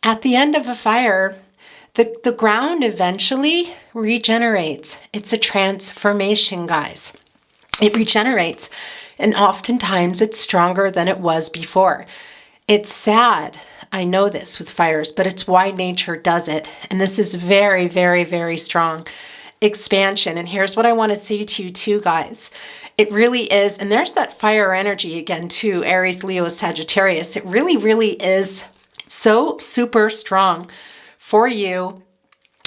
At the end of a fire, the ground eventually regenerates. It's a transformation, guys. It regenerates, and oftentimes it's stronger than it was before. It's sad, I know this with fires, but it's why nature does it. And this is very, very, very strong expansion. And here's what I want to say to you too, guys. It really is, and there's that fire energy again too, Aries, Leo, Sagittarius. It really, really is so super strong for you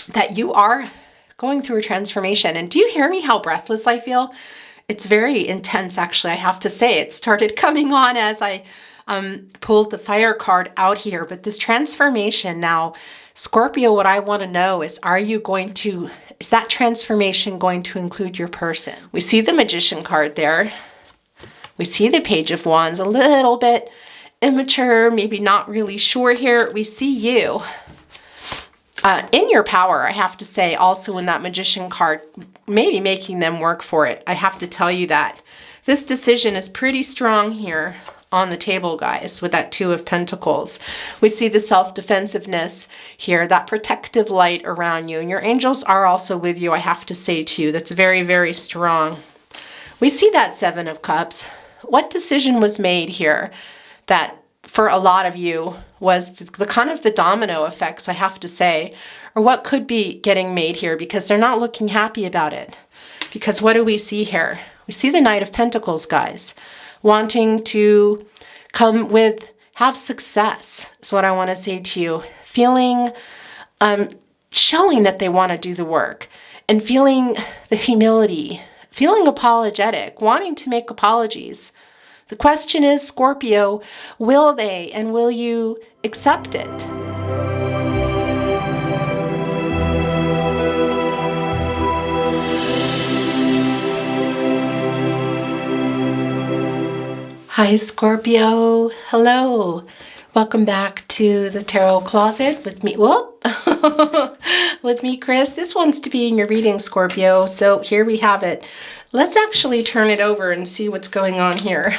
that you are going through a transformation. And do you hear me how breathless I feel? It's very intense, actually, I have to say. It started coming on as I pulled the fire card out here. But this transformation now, Scorpio, what I want to know is, is that transformation going to include your person? We see the Magician card there. We see the Page of Wands, a little bit immature, maybe not really sure here. We see you in your power, I have to say, also in that Magician card, maybe making them work for it. I have to tell you that. This decision is pretty strong here on the table, guys, with that Two of Pentacles. We see the self-defensiveness here, that protective light around you. And your angels are also with you, I have to say to you. That's very, very strong. We see that Seven of Cups. What decision was made here that for a lot of you was the kind of the domino effects, I have to say, or what could be getting made here, because they're not looking happy about it. Because what do we see here? We see the Knight of Pentacles, guys, wanting to have success is what I want to say to you. Feeling, showing that they want to do the work and feeling the humility, feeling apologetic, wanting to make apologies. The question is, Scorpio, will they, and will you accept it? Hi, Scorpio. Hello. Welcome back to the Tarot Closet with me. With me, Chris. This one's to be in your reading, Scorpio. So here we have it. Let's actually turn it over and see what's going on here.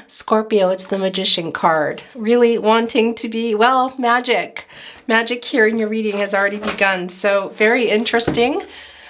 Scorpio, it's the Magician card. Really wanting to be, well, magic. Magic here in your reading has already begun. So very interesting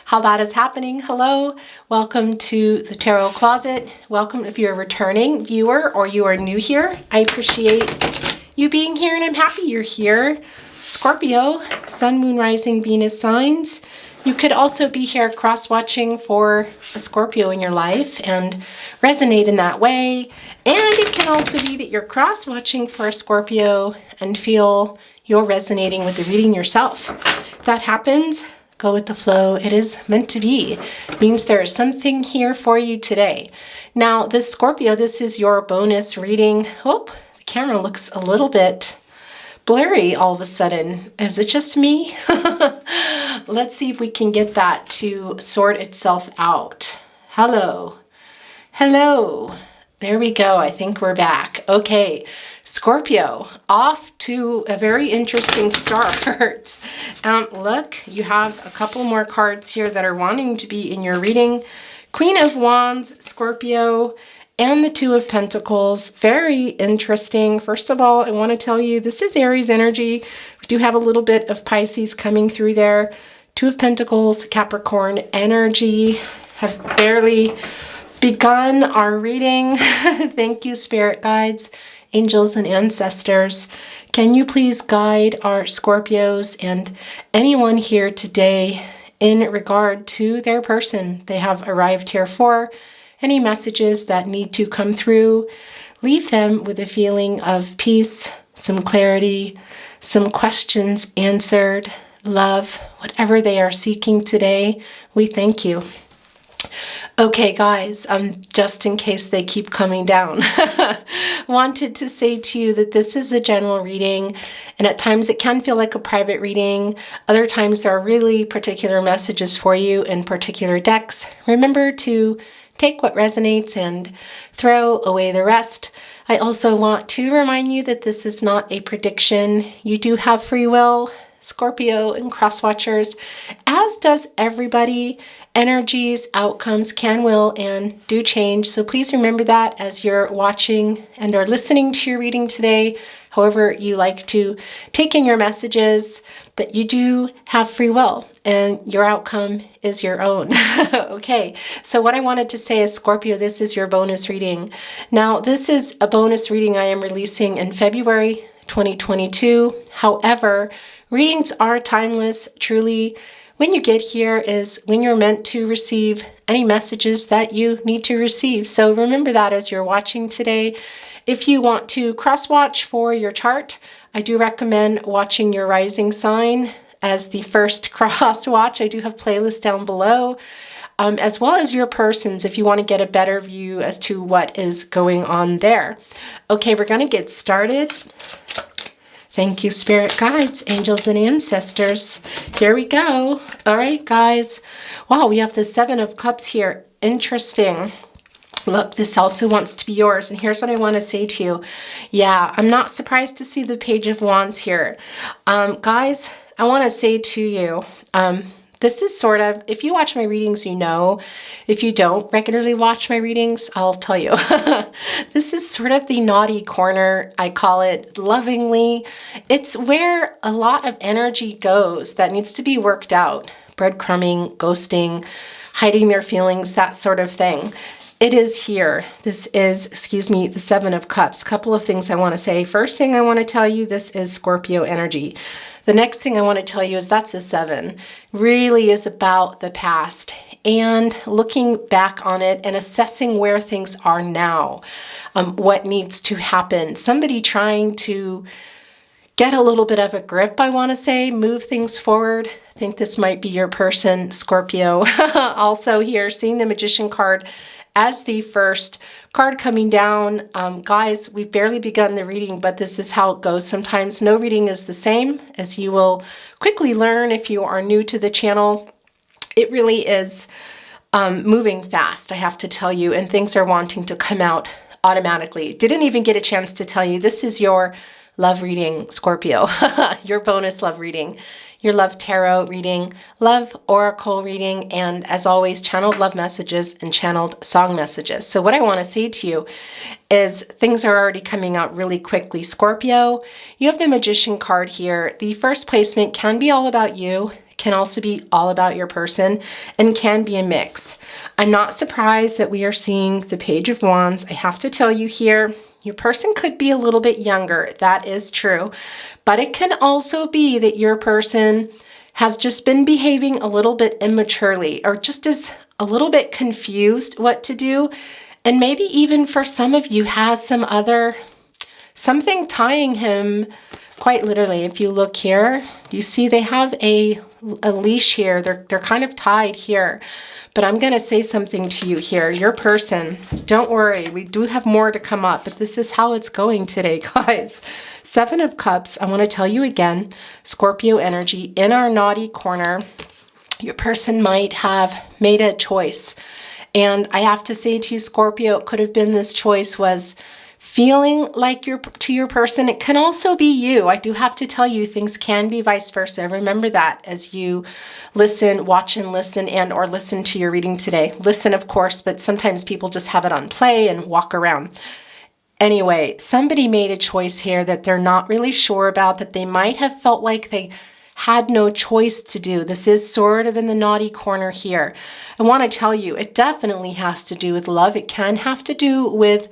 how that is happening. Hello, welcome to the Tarot Closet. Welcome if you're a returning viewer or you are new here. I appreciate you being here and I'm happy you're here. Scorpio, Sun, Moon, Rising, Venus signs. You could also be here cross-watching for a Scorpio in your life and resonate in that way. And it can also be that you're cross-watching for a Scorpio and feel you're resonating with the reading yourself. If that happens, go with the flow. It is meant to be. It means there is something here for you today. Now, this Scorpio, this is your bonus reading. Oh, the camera looks a little bit blurry all of a sudden. Is it just me? Let's see if we can get that to sort itself out. Hello. Hello. There we go. I think we're back. Okay. Scorpio, off to a very interesting start. Look, you have a couple more cards here that are wanting to be in your reading. Queen of Wands, Scorpio, and the Two of Pentacles. Very interesting. First of all, I want to tell you this is Aries energy. We do have a little bit of Pisces coming through there. Two of Pentacles, Capricorn energy. Have barely begun our reading. Thank you, spirit guides, angels, and ancestors. Can you please guide our Scorpios and anyone here today in regard to their person they have arrived here for? Any messages that need to come through, leave them with a feeling of peace, some clarity, some questions answered, love, whatever they are seeking today. We thank you. Okay, guys, just in case they keep coming down, wanted to say to you that this is a general reading, and at times it can feel like a private reading. Other times there are really particular messages for you in particular decks. Remember to take what resonates and throw away the rest. I also want to remind you that this is not a prediction. You do have free will, Scorpio and cross-watchers, as does everybody. Energies, outcomes can, will, and do change. So please remember that as you're watching and or listening to your reading today. however you like to take in your messages, but you do have free will and your outcome is your own. Okay, so what I wanted to say is, Scorpio, this is your bonus reading. Now, this is a bonus reading I am releasing in February 2022. However, readings are timeless. Truly, when you get here is when you're meant to receive any messages that you need to receive. So remember that as you're watching today. If you want to cross-watch for your chart, I do recommend watching your rising sign as the first cross-watch. I do have playlists down below, as well as your persons if you want to get a better view as to what is going on there. Okay, we're going to get started. Thank you, spirit guides, angels, and ancestors. Here we go. All right, guys. Wow, we have the Seven of Cups here. Interesting. Look, this also wants to be yours. And here's what I want to say to you. Yeah, I'm not surprised to see the Page of Wands here. Guys, I want to say to you, this is sort of, if you watch my readings, you know. If you don't regularly watch my readings, I'll tell you. This is sort of the naughty corner, I call it lovingly. It's where a lot of energy goes that needs to be worked out. Breadcrumbing, ghosting, hiding their feelings, that sort of thing. It is here. This is, the Seven of Cups. Couple of things I want to say. First thing I want to tell you, this is Scorpio energy. The next thing I want to tell you is that's a 7. Really is about the past and looking back on it and assessing where things are now, what needs to happen. Somebody trying to get a little bit of a grip, I want to say, move things forward. I think this might be your person, Scorpio. Also here, seeing the Magician card as the first card coming down. Guys, we've barely begun the reading, but this is how it goes. Sometimes no reading is the same, as you will quickly learn if you are new to the channel. It really is moving fast, I have to tell you, and things are wanting to come out automatically. Didn't even get a chance to tell you, this is your love reading, Scorpio. Your bonus love reading. Your love tarot reading, love oracle reading, and as always, channeled love messages and channeled song messages. So what I want to say to you is things are already coming out really quickly. Scorpio, you have the Magician card here. The first placement can be all about you, can also be all about your person, and can be a mix. I'm not surprised that we are seeing the Page of Wands. I have to tell you here, your person could be a little bit younger. That is true. But it can also be that your person has just been behaving a little bit immaturely or just is a little bit confused what to do. And maybe even for some of you has something tying him quite literally. If you look here, do you see they have a leash here? They're kind of tied here. But I'm going to say something to you here. Your person, don't worry, we do have more to come up, but this is how it's going today, guys. 7 of Cups, I want to tell you again, Scorpio energy in our naughty corner. Your person might have made a choice. And I have to say to you, Scorpio, it could have been this choice was feeling like you're to your person. It can also be you. I do have to tell you, things can be vice versa. Remember that as you listen, watch and listen, and or listen to your reading today. Listen, of course, but sometimes people just have it on play and walk around. Anyway, somebody made a choice here that they're not really sure about, that they might have felt like they had no choice to do. This is sort of in the naughty corner here. I want to tell you, it definitely has to do with love. It can have to do with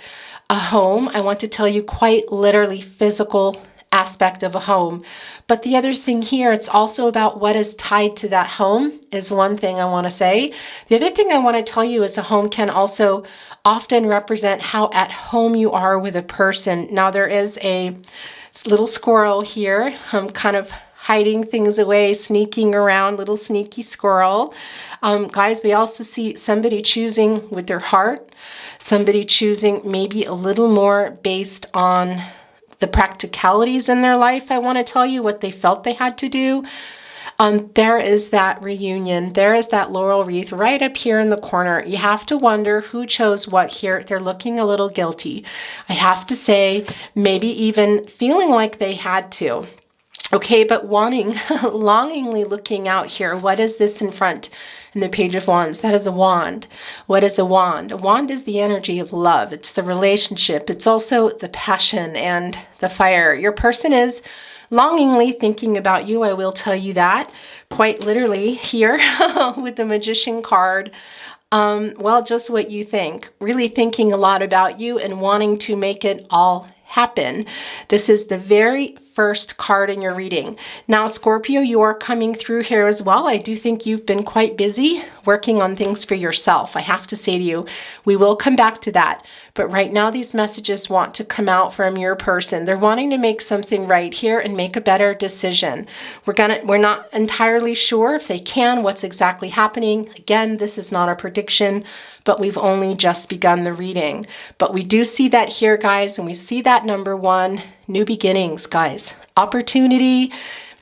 a home. I want to tell you quite literally physical aspect of a home. But the other thing here, it's also about what is tied to that home is one thing I want to say. The other thing I want to tell you is a home can also often represent how at home you are with a person. Now there is a little squirrel here. I'm kind of hiding things away, sneaking around, little sneaky squirrel. Guys, we also see somebody choosing with their heart, somebody choosing maybe a little more based on the practicalities in their life. I want to tell you what they felt they had to do. There is that reunion. There is that laurel wreath right up here in the corner. You have to wonder who chose what here. They're looking a little guilty. I have to say, maybe even feeling like they had to. Okay, but longingly looking out here. What is this in front in the Page of Wands? That is a wand. What is a wand? A wand is the energy of love. It's the relationship. It's also the passion and the fire. Your person is longingly thinking about you. I will tell you that quite literally here with the Magician card. Well, just what you think. Really thinking a lot about you and wanting to make it all happen. This is the very first card in your reading. Now, Scorpio, you are coming through here as well. I do think you've been quite busy working on things for yourself. I have to say to you, we will come back to that. But right now, these messages want to come out from your person. They're wanting to make something right here and make a better decision. We're not entirely sure if they can, what's exactly happening. Again, this is not a prediction, but we've only just begun the reading. But we do see that here, guys, and we see that number one, new beginnings, guys. Opportunity,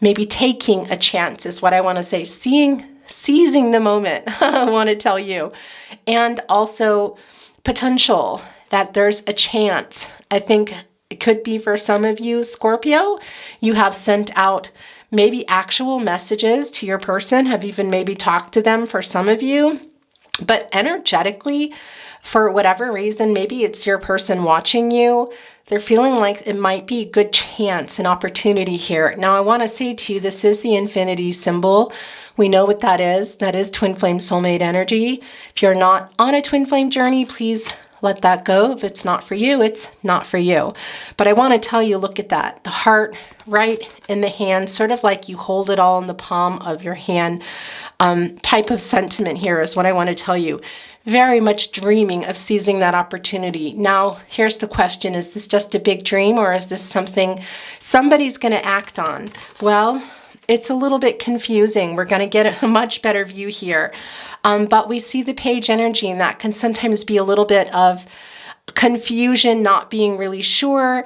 maybe taking a chance is what I want to say. Seizing the moment, I want to tell you. And also potential, that there's a chance. I think it could be for some of you, Scorpio, you have sent out maybe actual messages to your person, have even maybe talked to them for some of you. But energetically, for whatever reason, maybe it's your person watching you, they're feeling like it might be a good chance, an opportunity here. Now, I want to say to you, this is the infinity symbol. We know what that is. That is twin flame soulmate energy. If you're not on a twin flame journey, please let that go. If it's not for you, it's not for you. But I want to tell you, look at that. The heart right in the hand, sort of like you hold it all in the palm of your hand. Type of sentiment here is what I want to tell you. Very much dreaming of seizing that opportunity. Now, here's the question. Is this just a big dream, or is this something somebody's going to act on? Well, it's a little bit confusing. We're going to get a much better view here. But we see the page energy, and that can sometimes be a little bit of confusion, not being really sure,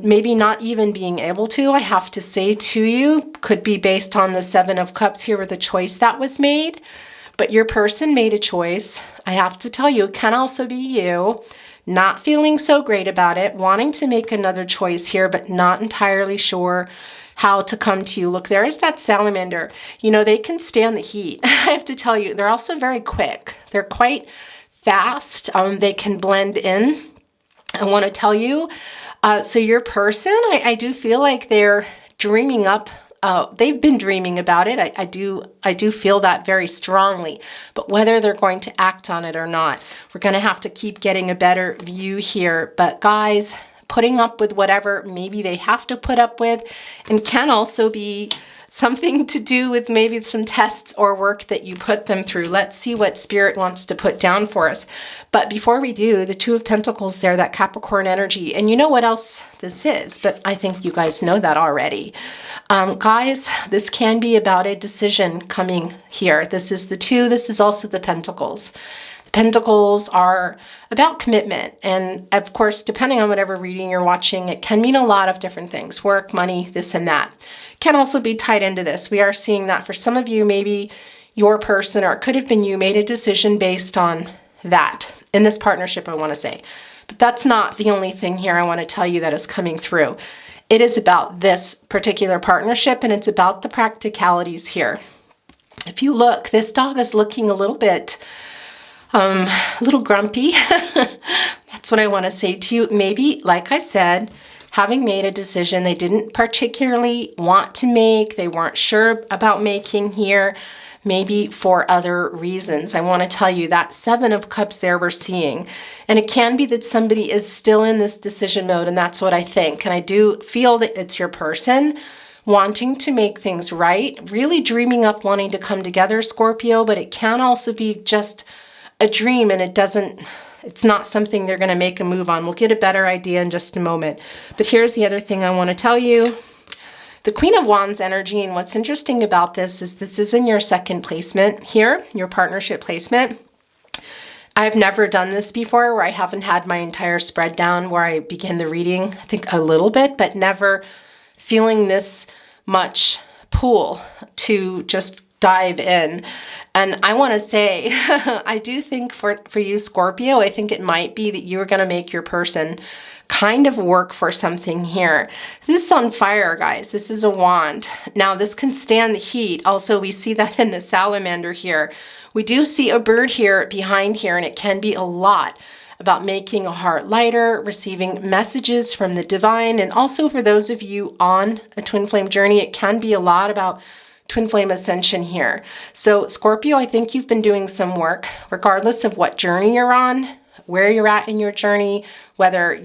maybe not even being able to. I have to say to you, could be based on the Seven of Cups here with the choice that was made. But your person made a choice. I have to tell you, it can also be you not feeling so great about it, wanting to make another choice here, but not entirely sure how to come to you. Look, there is that salamander. You know, they can stand the heat. I have to tell you, they're also very quick. They're quite fast. They can blend in. I want to tell you. So your person, I do feel like they're dreaming up. They've been dreaming about it. I do feel that very strongly. But whether they're going to act on it or not, we're going to have to keep getting a better view here. But guys, putting up with whatever maybe they have to put up with, and can also be something to do with maybe some tests or work that you put them through. Let's see what Spirit wants to put down for us. But before we do, the Two of Pentacles there, that Capricorn energy. And you know what else this is, but I think you guys know that already. Guys, this can be about a decision coming here. This is the Two. This is also the Pentacles. The Pentacles are about commitment. And of course, depending on whatever reading you're watching, it can mean a lot of different things. Work, money, this and that. Can also be tied into this. We are seeing that for some of you, maybe your person, or it could have been you, made a decision based on that in this partnership, I want to say. But that's not the only thing here I want to tell you that is coming through. It is about this particular partnership, and it's about the practicalities here. If you look, this dog is looking a little bit grumpy. That's what I want to say to you. Maybe, like I said, having made a decision they didn't particularly want to make, they weren't sure about making here, maybe for other reasons. I want to tell you that Seven of Cups there we're seeing. And it can be that somebody is still in this decision mode, and that's what I think. And I do feel that it's your person wanting to make things right, really dreaming up wanting to come together, Scorpio, but it can also be just a dream, and it's not something they're going to make a move on. We'll get a better idea in just a moment. But here's the other thing I want to tell you. The Queen of Wands energy, and what's interesting about this is in your second placement here, your partnership placement. I've never done this before where I haven't had my entire spread down where I begin the reading, I think a little bit, but never feeling this much pull to just dive in. And I want to say, I do think for you, Scorpio, I think it might be that you're going to make your person kind of work for something here. This is on fire, guys. This is a wand. Now, this can stand the heat. Also, we see that in the salamander here. We do see a bird here behind here, and it can be a lot about making a heart lighter, receiving messages from the divine, and also for those of you on a twin flame journey, it can be a lot about twin flame ascension here. So Scorpio, I think you've been doing some work, regardless of what journey you're on, where you're at in your journey, whether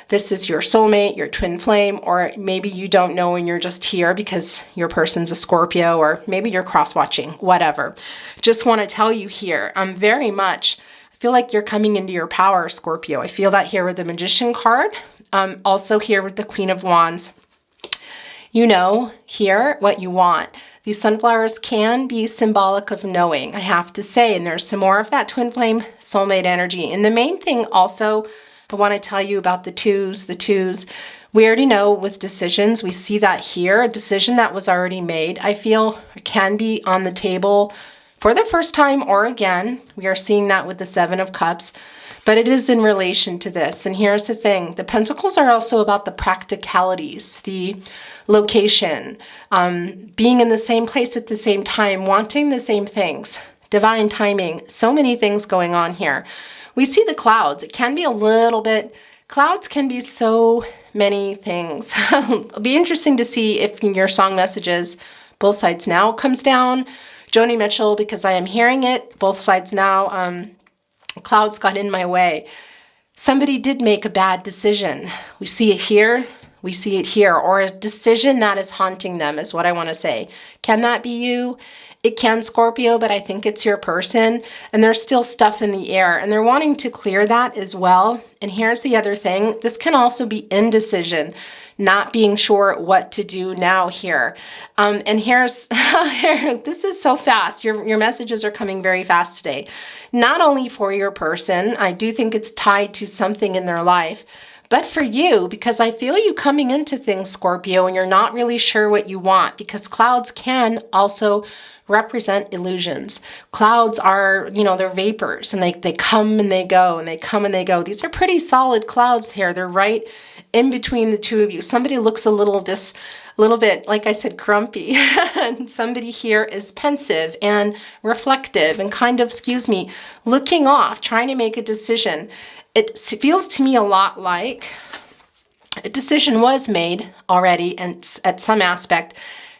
this is your soulmate, your twin flame, or maybe you don't know and you're just here because your person's a Scorpio, or maybe you're cross-watching, whatever. Just want to tell you here, I feel like you're coming into your power, Scorpio. I feel that here with the Magician card, also here with the Queen of Wands. You know here what you want. These sunflowers can be symbolic of knowing, I have to say, and there's some more of that twin flame soulmate energy. And the main thing also, I want to tell you about the twos. We already know with decisions, we see that here, a decision that was already made, I feel can be on the table for the first time or again. We are seeing that with the Seven of Cups, but it is in relation to this. And here's the thing, the Pentacles are also about the practicalities, the location, being in the same place at the same time, wanting the same things, divine timing, so many things going on here. We see the clouds. It can be a little bit, clouds can be so many things. It'll be interesting to see if in your song messages, both sides now comes down. Joni Mitchell, because I am hearing it, both sides now, clouds got in my way. Somebody did make a bad decision. We see it here. We see it here, or a decision that is haunting them is what I want to say. Can that be you? It can, Scorpio, but I think it's your person, and there's still stuff in the air, and they're wanting to clear that as well. And here's the other thing. This can also be indecision, not being sure what to do now here. And here's, this is so fast. Your messages are coming very fast today. Not only for your person, I do think it's tied to something in their life, but for you, because I feel you coming into things, Scorpio, and you're not really sure what you want, because clouds can also represent illusions. Clouds are, they're vapors, and they come and they go, and they come and they go. These are pretty solid clouds here. They're right in between the two of you. Somebody looks a little bit, like I said, grumpy. And somebody here is pensive and reflective and kind of, looking off, trying to make a decision. It feels to me a lot like a decision was made already, and at some aspect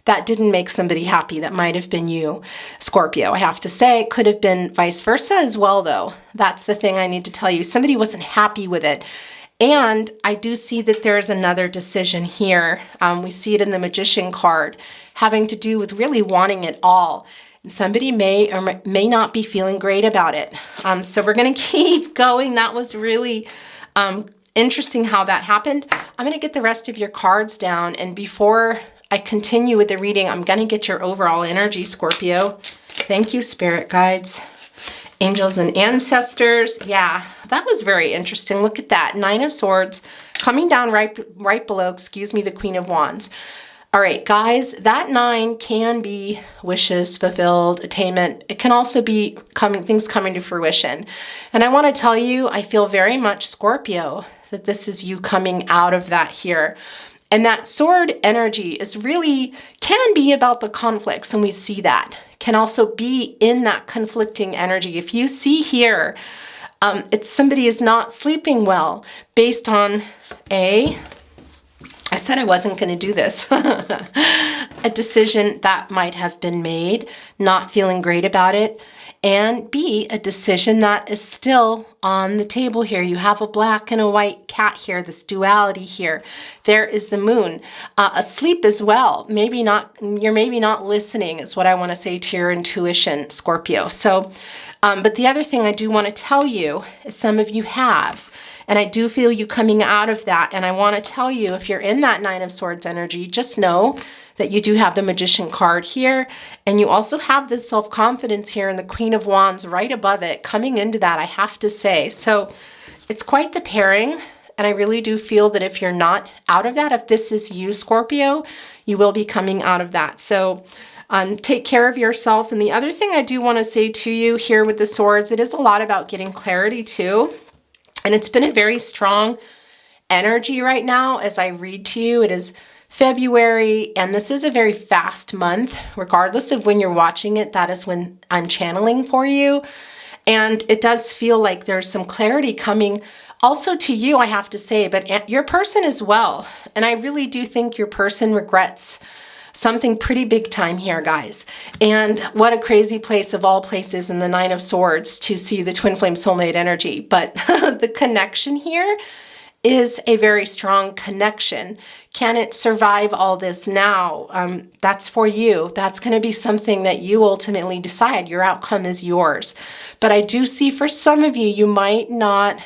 that didn't make somebody happy. That might have been you, Scorpio. I have to say, it could have been vice versa as well, though. That's the thing I need to tell you. Somebody wasn't happy with it. And I do see that there's another decision here. We see it in the Magician card, having to do with really wanting it all. And somebody may or may not be feeling great about it. So we're going to keep going. That was really interesting how that happened. I'm going to get the rest of your cards down. And before I continue with the reading, I'm going to get your overall energy, Scorpio. Thank you, spirit guides, angels, and ancestors. Yeah, that was very interesting. Look at that. Nine of Swords coming down right below, the Queen of Wands. All right, guys, that 9 can be wishes fulfilled, attainment. It can also be things coming to fruition. And I want to tell you, I feel very much, Scorpio, that this is you coming out of that here. And that sword energy can be about the conflicts, and we see that. Can also be in that conflicting energy. If you see here, somebody is not sleeping well based on I said I wasn't going to do this. A decision that might have been made, not feeling great about it. And B, a decision that is still on the table here. You have a black and a white cat here, this duality here. There is the moon. Asleep as well. You're maybe not listening is what I want to say to your intuition, Scorpio. So, but the other thing I do want to tell you is some of you have. And I do feel you coming out of that. And I want to tell you, if you're in that Nine of Swords energy, just know that you do have the Magician card here. And you also have this self-confidence here and the Queen of Wands right above it coming into that, I have to say. So it's quite the pairing. And I really do feel that if you're not out of that, if this is you, Scorpio, you will be coming out of that. So take care of yourself. And the other thing I do want to say to you here with the swords, it is a lot about getting clarity too. And it's been a very strong energy right now as I read to you. It is February, and this is a very fast month. Regardless of when you're watching it, that is when I'm channeling for you. And it does feel like there's some clarity coming also to you, I have to say, but your person as well. And I really do think your person regrets something pretty big time here, guys. And what a crazy place of all places in the Nine of Swords to see the twin flame soulmate energy. But the connection here is a very strong connection. Can it survive all this now? That's for you. That's going to be something that you ultimately decide. Your outcome is yours. But I do see for some of you, you might not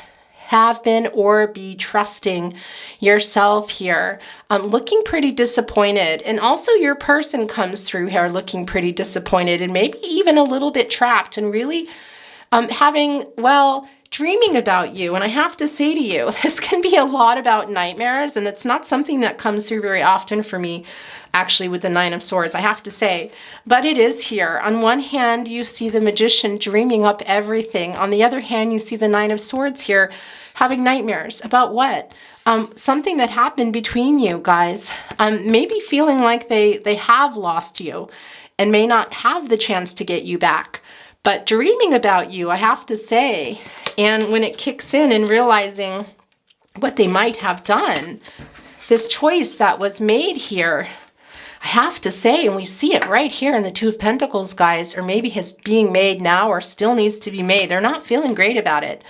have been or be trusting yourself here, looking pretty disappointed. And also your person comes through here looking pretty disappointed and maybe even a little bit trapped and really having, well, dreaming about you. And I have to say to you, this can be a lot about nightmares, and it's not something that comes through very often for me, actually, with the Nine of Swords, I have to say. But it is here. On one hand, you see the Magician dreaming up everything. On the other hand, you see the Nine of Swords here having nightmares. About what? Something that happened between you guys. Maybe feeling like they have lost you and may not have the chance to get you back. But dreaming about you, I have to say. And when it kicks in and realizing what they might have done, this choice that was made here, I have to say, and we see it right here in the Two of Pentacles, guys, or maybe is being made now or still needs to be made. They're not feeling great about it.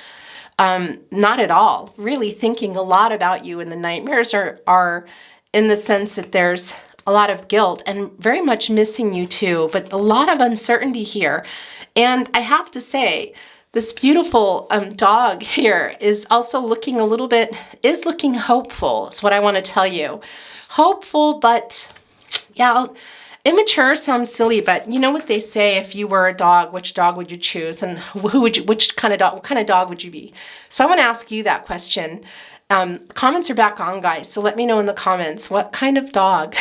Not at all. Really thinking a lot about you, and the nightmares are in the sense that there's a lot of guilt and very much missing you too, but a lot of uncertainty here. And I have to say, this beautiful dog here is also looking a little bit, is looking hopeful, is what I want to tell you. Hopeful, but yeah, immature sounds silly, but you know what they say, if you were a dog, which dog would you choose? And what kind of dog would you be? So I want to ask you that question. Comments are back on, guys, so let me know in the comments, what kind of dog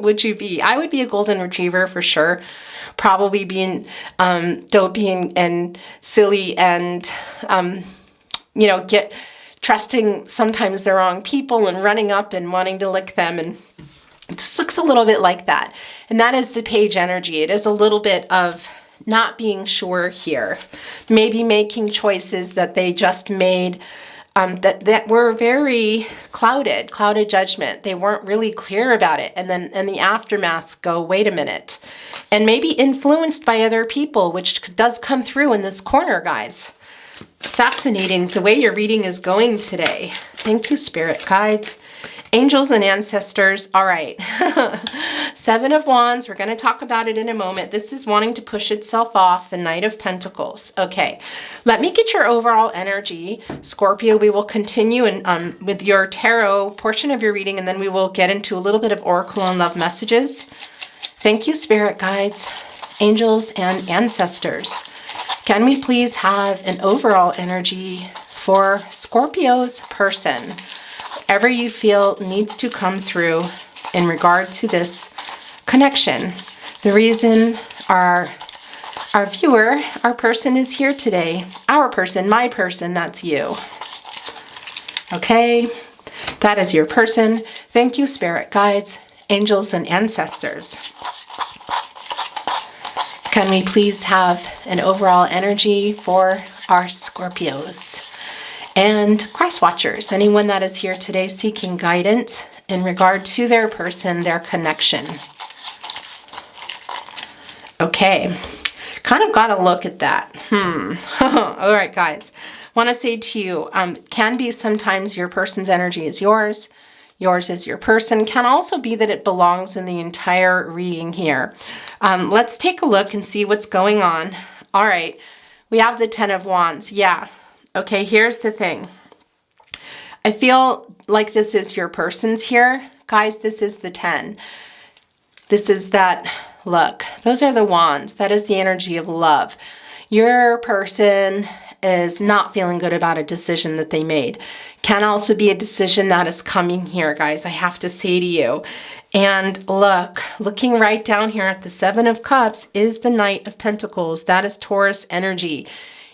would you be? I would be a golden retriever for sure. Probably being dopey and silly and, you know, trusting sometimes the wrong people and running up and wanting to lick them. And it just looks a little bit like that. And that is the page energy. It is a little bit of not being sure here. Maybe making choices that they just made that were very clouded judgment. They weren't really clear about it. And then in the aftermath go, wait a minute. And maybe influenced by other people, which does come through in this corner, guys. Fascinating the way your reading is going today. Thank you, Spirit Guides, Angels, and Ancestors. All right. Seven of Wands. We're going to talk about it in a moment. This is wanting to push itself off. The Knight of Pentacles. Okay. Let me get your overall energy. Scorpio, we will continue with your tarot portion of your reading, and then we will get into a little bit of oracle and love messages. Thank you, Spirit Guides, Angels, and Ancestors. Can we please have an overall energy for Scorpio's person? Whatever you feel needs to come through in regard to this connection. The reason our viewer, our person is here today. Our person, my person, that's you. Okay, that is your person. Thank you, Spirit Guides, Angels, and Ancestors. Can we please have an overall energy for our Scorpios and cross watchers? Anyone that is here today seeking guidance in regard to their person, their connection. Okay, kind of got to look at that. All right, guys. Want to say to you, can be sometimes your person's energy is yours. Yours is your person. Can also be that it belongs in the entire reading here. Let's take a look and see what's going on. All right. We have the Ten of Wands. Yeah. Okay, here's the thing. I feel like this is your person's here. Guys, this is the 10. This is that, look, those are the wands. That is the energy of love. Your person is not feeling good about a decision that they made. Can also be a decision that is coming here, guys, I have to say to you. And look, looking right down here at the Seven of Cups is the Knight of Pentacles. That is Taurus energy.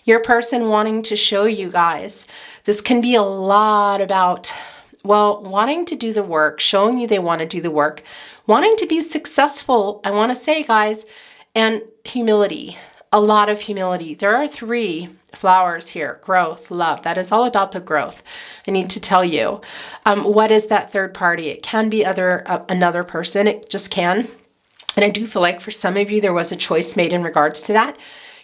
Your person wanting to show you guys. This can be a lot about well, wanting to do the work, showing you they want to do the work, wanting to be successful, I want to say, guys, and humility, a lot of humility. There are 3 flowers here: growth, love. That is all about the growth. I need to tell you, what is that third party? It can be another person. It just can. And I do feel like for some of you, there was a choice made in regards to that.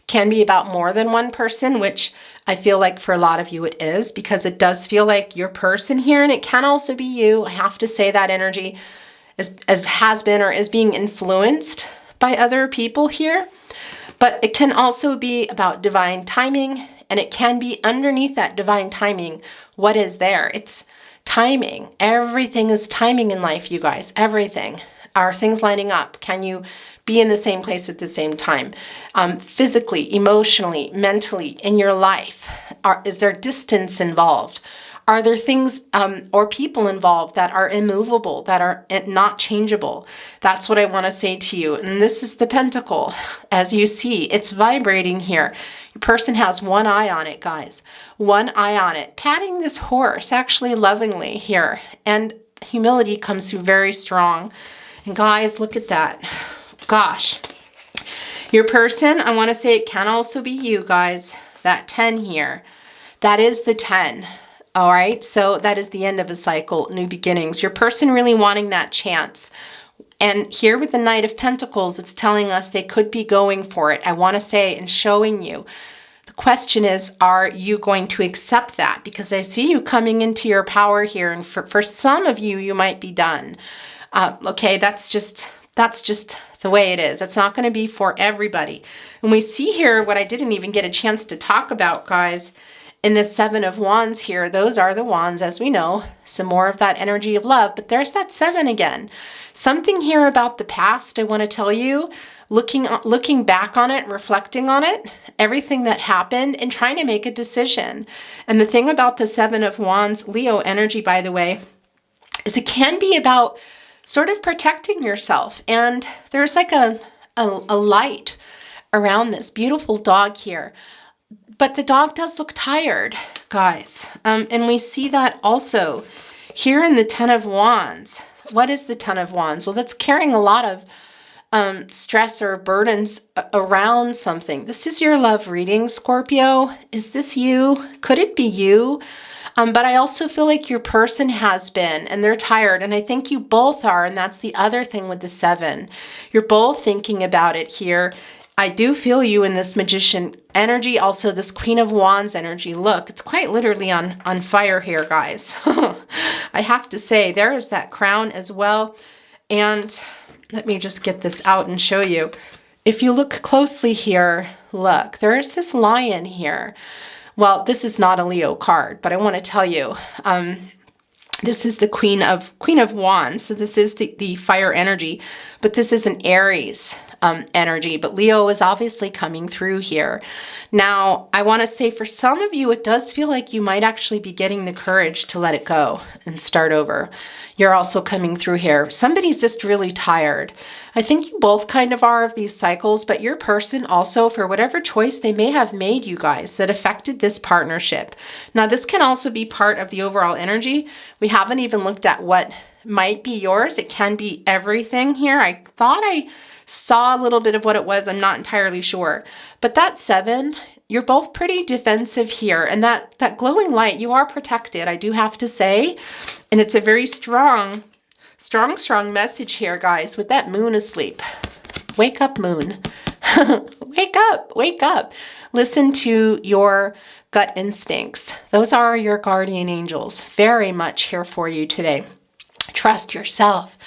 Can be about more than one person, which I feel like for a lot of you it is, because it does feel like your person here, and it can also be you. I have to say that energy has been or is being influenced by other people here. But it can also be about divine timing, and it can be underneath that divine timing. What is there? It's timing. Everything is timing in life, you guys. Everything. Are things lining up? Can you be in the same place at the same time? Physically, emotionally, mentally, in your life? Is there distance involved? Are there things or people involved that are immovable, that are not changeable? That's what I want to say to you. And this is the pentacle. As you see, it's vibrating here. Your person has one eye on it, guys. One eye on it. Patting this horse, actually lovingly here. And humility comes through very strong. And guys, look at that. Gosh. Your person, I want to say it can also be you, guys. That 10 here. That is the 10. All right. So that is the end of a cycle, new beginnings. Your person really wanting that chance. And here with the Knight of Pentacles, it's telling us they could be going for it. I want to say and showing you. The question is, are you going to accept that? Because I see you coming into your power here. And for some of you, you might be done. Okay, that's just the way it is. It's not going to be for everybody. And we see here what I didn't even get a chance to talk about, guys, in the 7 of Wands here. Those are the wands, as we know, some more of that energy of love. But there's that 7 again. Something here about the past, I want to tell you, looking back on it, reflecting on it, everything that happened, and trying to make a decision. And the thing about the 7 of Wands, Leo energy, by the way, is it can be about sort of protecting yourself. And there's like a light around this beautiful dog here. But the dog does look tired, guys. And we see that also here in the 10 of Wands. What is the 10 of Wands? Well, that's carrying a lot of stress or burdens around something. This is your love reading, Scorpio. Is this you? Could it be you? But I also feel like your person has been, and they're tired, and I think you both are, and that's the other thing with the 7. You're both thinking about it here. I do feel you in this Magician energy, also this Queen of Wands energy. Look, it's quite literally on fire here, guys. I have to say, there is that crown as well. And let me just get this out and show you. If you look closely here, look, there is this lion here. Well, this is not a Leo card, but I want to tell you, this is the Queen of Wands. So this is the fire energy, but this is an Aries energy. But Leo is obviously coming through here. Now, I want to say for some of you, it does feel like you might actually be getting the courage to let it go and start over. You're also coming through here. Somebody's just really tired. I think you both kind of are of these cycles, but your person also, for whatever choice they may have made, you guys, that affected this partnership. Now, this can also be part of the overall energy. We haven't even looked at what might be yours. It can be everything here. I thought I saw a little bit of what it was. I'm not entirely sure. But that 7, you're both pretty defensive here. And that glowing light, you are protected, I do have to say. And it's a very strong message here, guys, with that moon asleep. Wake up, moon. Wake up. Listen to your gut instincts. Those are your guardian angels. Very much here for you today. Trust yourself.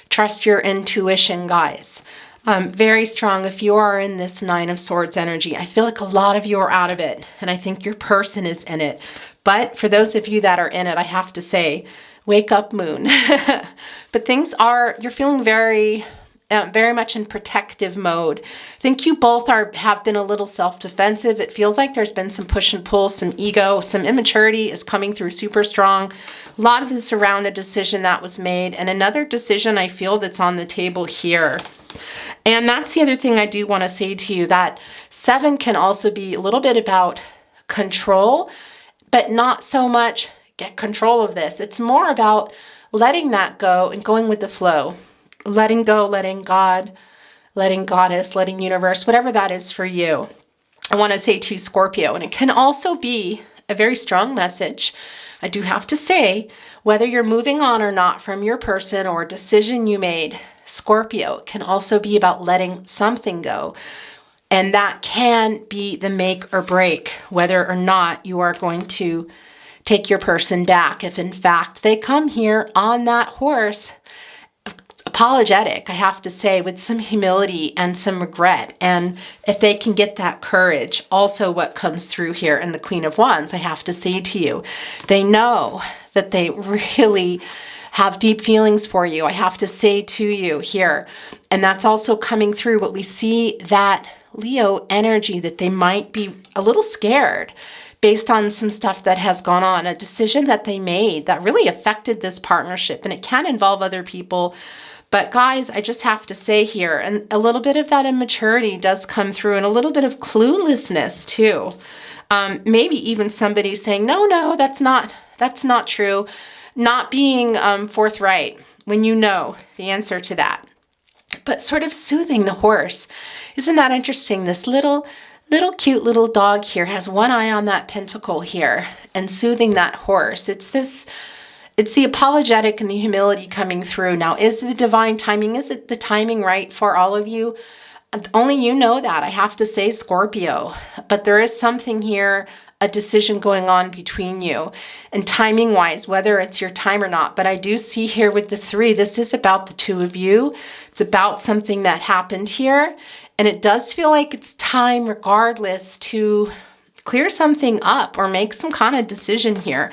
Trust your intuition, guys. Very strong. If you are in this 9 of Swords energy, I feel like a lot of you are out of it, and I think your person is in it. But for those of you that are in it, I have to say, wake up, moon. But you're feeling very much in protective mode. I think you both have been a little self-defensive. It feels like there's been some push and pull, some ego, some immaturity is coming through super strong. A lot of this around a decision that was made, and another decision I feel that's on the table here. And that's the other thing I do want to say to you, that 7 can also be a little bit about control, but not so much get control of this. It's more about letting that go and going with the flow. Letting go, letting God, letting Goddess, letting universe, whatever that is for you. I want to say to Scorpio, and it can also be a very strong message. I do have to say, whether you're moving on or not from your person or a decision you made, Scorpio, can also be about letting something go. And that can be the make or break, whether or not you are going to take your person back. If in fact they come here on that horse, apologetic, I have to say, with some humility and some regret. And if they can get that courage, also what comes through here in the Queen of Wands, I have to say to you, they know that they really have deep feelings for you. I have to say to you here, and that's also coming through, but we see that Leo energy, that they might be a little scared based on some stuff that has gone on, a decision that they made that really affected this partnership, and it can involve other people. But guys, I just have to say here, and a little bit of that immaturity does come through, and a little bit of cluelessness too. Maybe even somebody saying, no, that's not true. Not being forthright when you know the answer to that. But sort of soothing the horse. Isn't that interesting? This little cute little dog here has one eye on that pentacle here and soothing that horse. It's the apologetic and the humility coming through. Now, is the divine timing, is it the timing right for all of you? Only you know that, I have to say, Scorpio. But there is something here, a decision going on between you. And timing-wise, whether it's your time or not. But I do see here with the 3, this is about the 2 of you. It's about something that happened here. And it does feel like it's time, regardless, to clear something up or make some kind of decision here.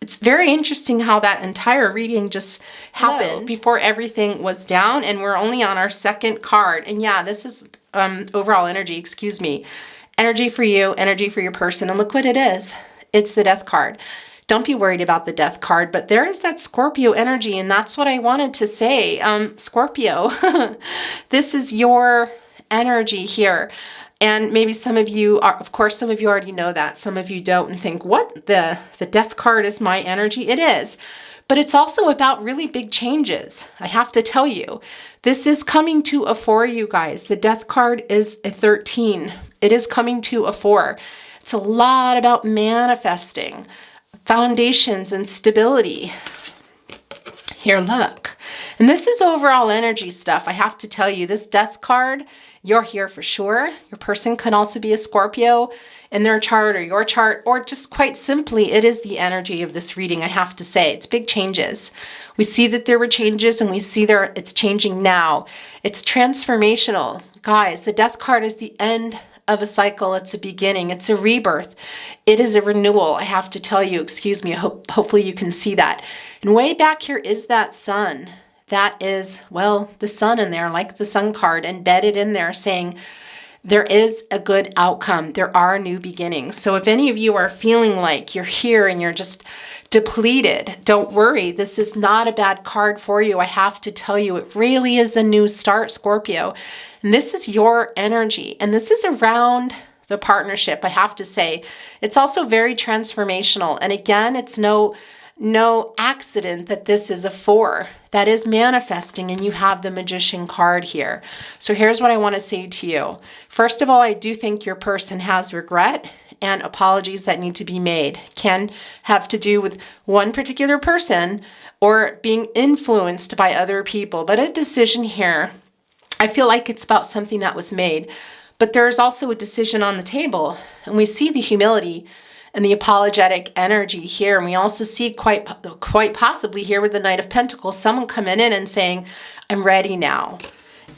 It's very interesting how that entire reading just happened before everything was down, and we're only on our second card. And yeah, this is overall energy, excuse me. Energy for you, energy for your person, and look what it is. It's the Death card. Don't be worried about the Death card, but there is that Scorpio energy, and that's what I wanted to say. Scorpio, this is your energy here. And maybe some of you are, of course, some of you already know that. Some of you don't and think, what? The Death card is my energy? It is. But it's also about really big changes. I have to tell you, this is coming to a 4, you guys. The Death card is a 13. It is coming to a 4. It's a lot about manifesting, foundations, and stability. Here, look. And this is overall energy stuff. I have to tell you, this Death card, you're here for sure. Your person can also be a Scorpio in their chart or your chart, or just quite simply, it is the energy of this reading, I have to say. It's big changes. We see that there were changes, and we see it's changing now. It's transformational. Guys, the Death card is the end of a cycle. It's a beginning. It's a rebirth. It is a renewal, I have to tell you. Excuse me. Hopefully you can see that. And way back here is that sun. That is, well, the sun in there, like the Sun card, embedded in there, saying there is a good outcome. There are new beginnings. So if any of you are feeling like you're here and you're just depleted, don't worry. This is not a bad card for you. I have to tell you, it really is a new start, Scorpio. And this is your energy. And this is around the partnership, I have to say. It's also very transformational. And again, it's no accident that this is a 4. That is manifesting, and you have the Magician card here. So here's what I want to say to you. First of all, I do think your person has regret and apologies that need to be made. Can have to do with one particular person or being influenced by other people. But a decision here, I feel like it's about something that was made. But there's also a decision on the table, and we see the humility and the apologetic energy here. And we also see quite possibly here with the Knight of Pentacles, someone coming in and saying, I'm ready now.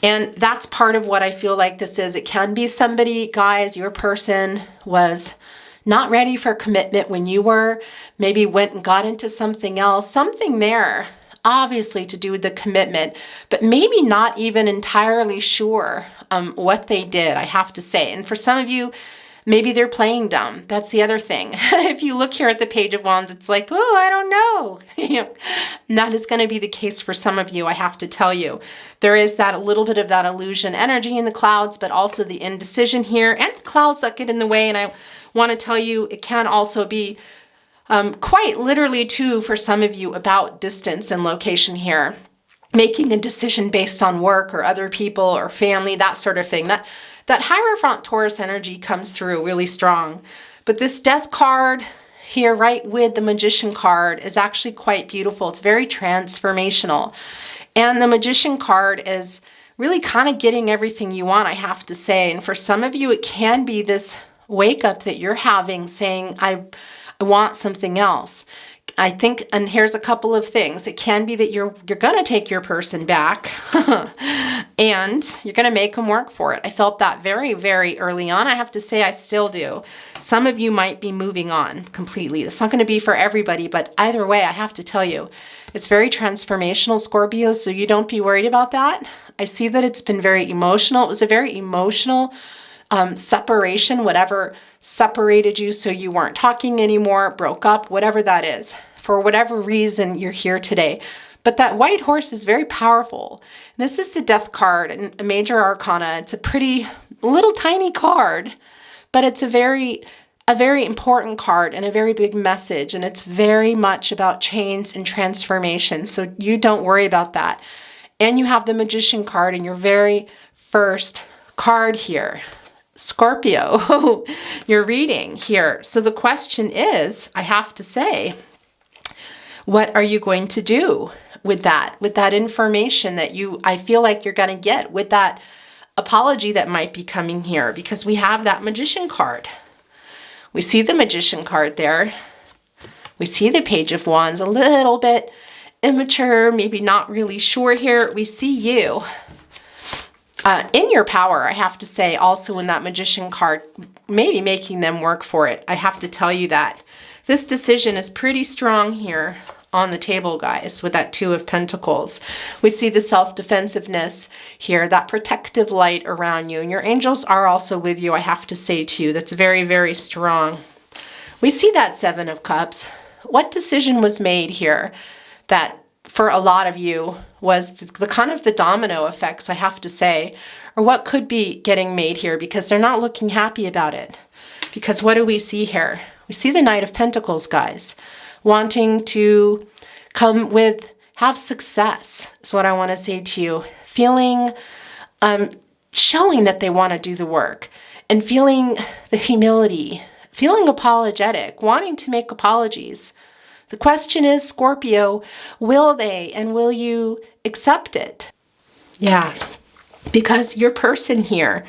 And that's part of what I feel like this is. It can be somebody, guys, your person was not ready for commitment when you were, maybe went and got into something else, something there, obviously to do with the commitment, but maybe not even entirely sure what they did, I have to say. And for some of you, maybe they're playing dumb. That's the other thing. If you look here at the Page of Wands, it's like, oh, I don't know. And that is going to be the case for some of you, I have to tell you. There is that a little bit of that illusion energy in the clouds, but also the indecision here and the clouds that get in the way. And I want to tell you, it can also be quite literally too, for some of you, about distance and location here. Making a decision based on work or other people or family, that sort of thing. That Hierophant Taurus energy comes through really strong. But this Death card here, right with the Magician card, is actually quite beautiful. It's very transformational. And the Magician card is really kind of getting everything you want, I have to say. And for some of you, it can be this wake up that you're having saying, I want something else. I think, and here's a couple of things. It can be that you're going to take your person back and you're going to make them work for it. I felt that very, very early on. I have to say I still do. Some of you might be moving on completely. It's not going to be for everybody, but either way, I have to tell you, it's very transformational, Scorpio, so you don't be worried about that. I see that it's been very emotional. It was a very emotional separation, whatever separated you so you weren't talking anymore, broke up, whatever that is. For whatever reason, you're here today. But that white horse is very powerful. This is the Death card and a major arcana. It's a pretty little tiny card, but it's a very important card and a very big message. And it's very much about change and transformation. So you don't worry about that. And you have the Magician card in your very first card here. Scorpio, your reading here. So the question is, I have to say, what are you going to do with that information that I feel like you're going to get with that apology that might be coming here? Because we have that Magician card. We see the Magician card there. We see the Page of Wands, a little bit immature, maybe not really sure here. We see you. In your power, I have to say, also in that Magician card, maybe making them work for it. I have to tell you that. This decision is pretty strong here on the table, guys, with that Two of Pentacles. We see the self-defensiveness here, that protective light around you. And your angels are also with you, I have to say to you. That's very, very strong. We see that Seven of Cups. What decision was made here that for a lot of you was the kind of the domino effects, I have to say, or what could be getting made here, because they're not looking happy about it. Because what do we see here? We see the Knight of Pentacles, guys, wanting to have success is what I want to say to you. Feeling, showing that they want to do the work and feeling the humility, feeling apologetic, wanting to make apologies. The question is, Scorpio, will they, and will you accept it? Yeah, because your person here,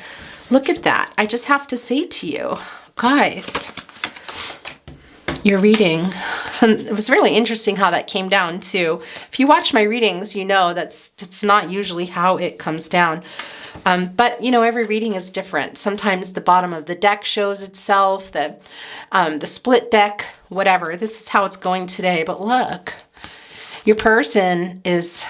look at that. I just have to say to you, guys, your reading, and it was really interesting how that came down too. If you watch my readings, you know that's not usually how it comes down. But, you know, every reading is different. Sometimes the bottom of the deck shows itself, the split deck, whatever. This is how it's going today. But look, your person is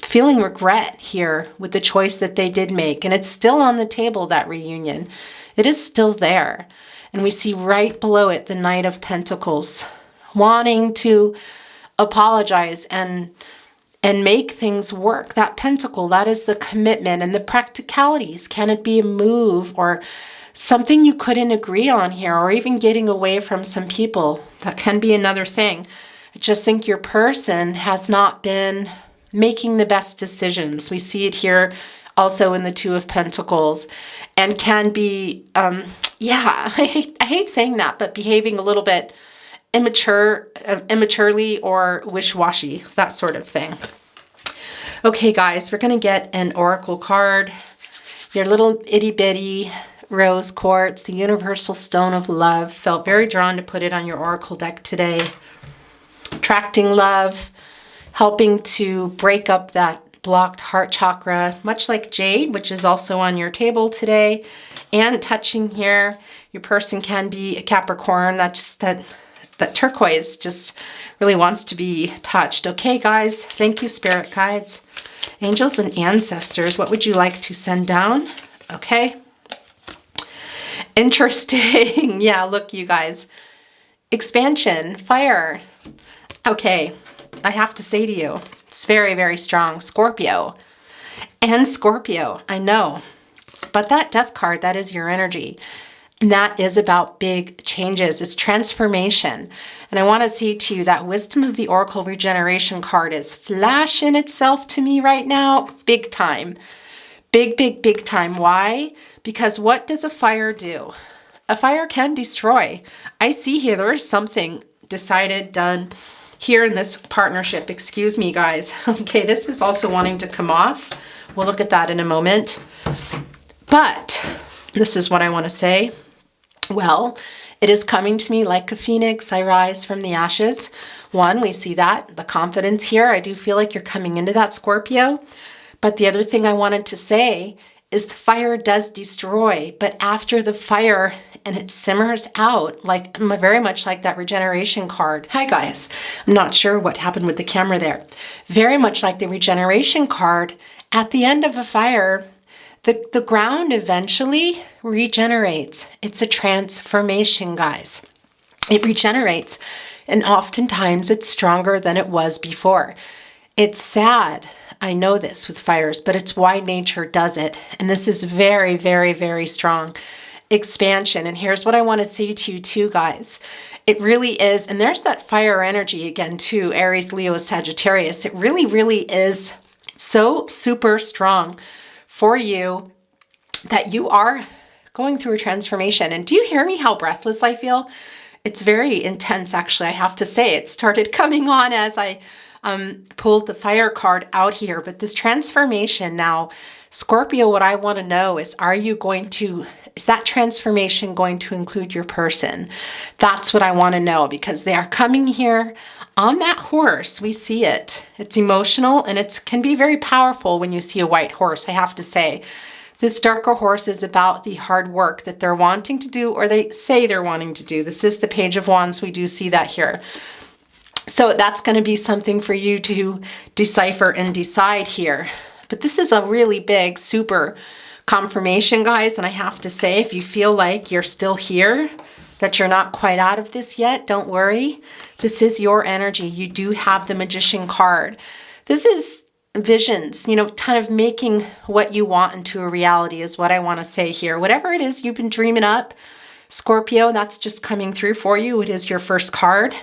feeling regret here with the choice that they did make. And it's still on the table, that reunion. It is still there. And we see right below it the Knight of Pentacles wanting to apologize and make things work. That pentacle, that is the commitment and the practicalities. Can it be a move or something you couldn't agree on here, or even getting away from some people? That can be another thing. I just think your person has not been making the best decisions. We see it here also in the Two of Pentacles, and can be, yeah, I hate saying that, but behaving a little bit immaturely or wish-washy, that sort of thing. Okay, guys, we're going to get an oracle card. Your little itty-bitty rose quartz, the universal stone of love. Felt very drawn to put it on your oracle deck today. Attracting love, helping to break up that blocked heart chakra, much like jade, which is also on your table today. And touching here, your person can be a Capricorn. That turquoise just really wants to be touched. Okay, guys, thank you, spirit guides, angels, and ancestors. What would you like to send down? Okay. Interesting. Yeah, look, you guys. Expansion, fire. Okay, I have to say to you, it's very, very strong. Scorpio. And Scorpio, I know. But that death card, that is your energy. And that is about big changes. It's transformation. And I want to say to you that Wisdom of the Oracle Regeneration card is flashing itself to me right now, big time. Big, big, big time. Why? Because what does a fire do? A fire can destroy. I see here there is something decided, done here in this partnership. Excuse me, guys. Okay, this is also wanting to come off. We'll look at that in a moment. But this is what I want to say. Well, it is coming to me like a phoenix. I rise from the ashes. One, we see that, the confidence here. I do feel like you're coming into that, Scorpio. But the other thing I wanted to say is the fire does destroy, but after the fire and it simmers out, like very much like that regeneration card. Hi guys, I'm not sure what happened with the camera there. Very much like the regeneration card, at the end of a fire, the ground eventually regenerates. It's a transformation, guys. It regenerates, and oftentimes it's stronger than it was before. It's sad. I know this with fires, but it's why nature does it. And this is very, very, very strong expansion. And here's what I want to say to you too, guys. It really is, and there's that fire energy again too, Aries, Leo, Sagittarius. It really, really is so super strong for you that you are going through a transformation. And do you hear me how breathless I feel? It's very intense, actually, I have to say. It started coming on as I pulled the fire card out here. But this transformation now, Scorpio, what I want to know is, is that transformation going to include your person? That's what I want to know, because they are coming here on that horse. We see it. It's emotional, and it can be very powerful when you see a white horse, I have to say. This darker horse is about the hard work that they're wanting to do, or they say they're wanting to do. This is the Page of Wands. We do see that here. So that's going to be something for you to decipher and decide here. But this is a really big, super confirmation, guys. And I have to say, if you feel like you're still here, that you're not quite out of this yet, don't worry. This is your energy. You do have the Magician card. This is visions, kind of making what you want into a reality is what I want to say here. Whatever it is you've been dreaming up, Scorpio, that's just coming through for you. It is your first card.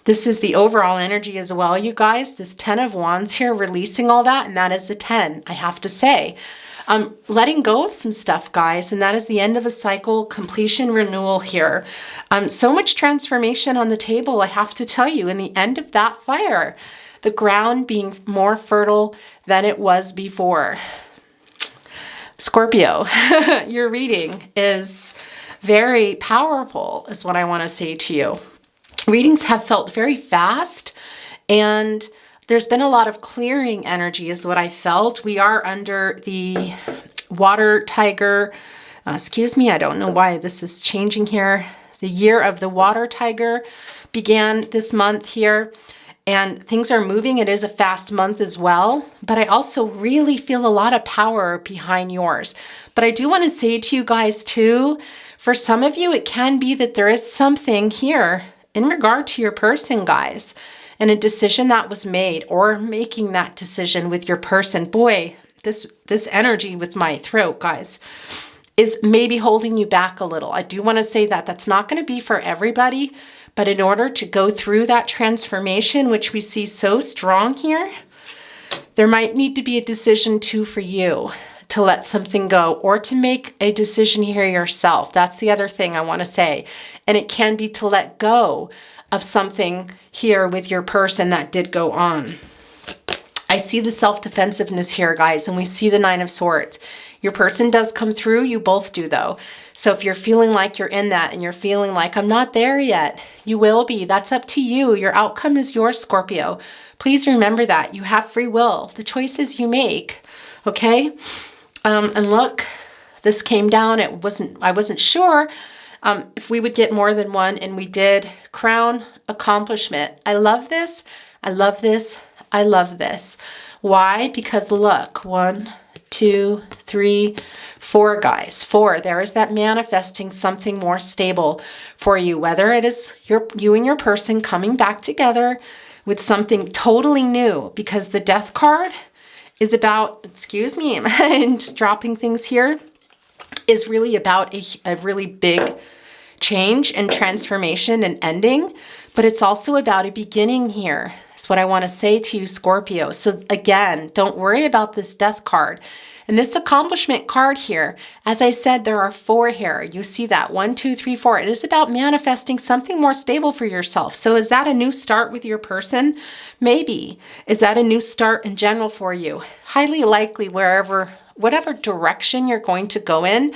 This is the overall energy as well, you guys. This 10 of Wands here, releasing all that, and that is the 10, I have to say. Letting go of some stuff, guys, and that is the end of a cycle, completion, renewal here. So much transformation on the table, I have to tell you, in the end of that fire. The ground being more fertile than it was before. Scorpio, your reading is very powerful, is what I want to say to you. Readings have felt very fast, and there's been a lot of clearing energy is what I felt. We are under the water tiger. Excuse me, I don't know why this is changing here. The year of the water tiger began this month here, and things are moving. It is a fast month as well, but I also really feel a lot of power behind yours. But I do want to say to you guys too, for some of you, it can be that there is something here in regard to your person, guys, and a decision that was made, or making that decision with your person. Boy, this energy with my throat, guys, is maybe holding you back a little. I do want to say that that's not going to be for everybody, but in order to go through that transformation, which we see so strong here, there might need to be a decision too for you to let something go, or to make a decision here yourself. That's the other thing I want to say. And it can be to let go of something here with your person that did go on. I see the self-defensiveness here, guys, and we see the 9 of Swords. Your person does come through. You both do, though. So if you're feeling like you're in that, and you're feeling like, I'm not there yet, you will be. That's up to you. Your outcome is yours, Scorpio. Please remember that. You have free will. The choices you make, okay? And look, this came down. I wasn't sure if we would get more than one, and we did. Crown accomplishment. I love this. I love this. I love this. Why? Because look, 1, 2, 3, 4, guys. 4. There is that manifesting something more stable for you, whether it is you and your person coming back together with something totally new, because the Death card is about, excuse me, I'm just dropping things here, is really about a really big change and transformation and ending, but it's also about a beginning here. That's what I want to say to you, Scorpio. So again, don't worry about this death card. And this accomplishment card here, as I said, there are 4 here. You see that 1, 2, 3, 4. It is about manifesting something more stable for yourself. So is that a new start with your person? Maybe. Is that a new start in general for you? Highly likely whatever direction you're going to go in,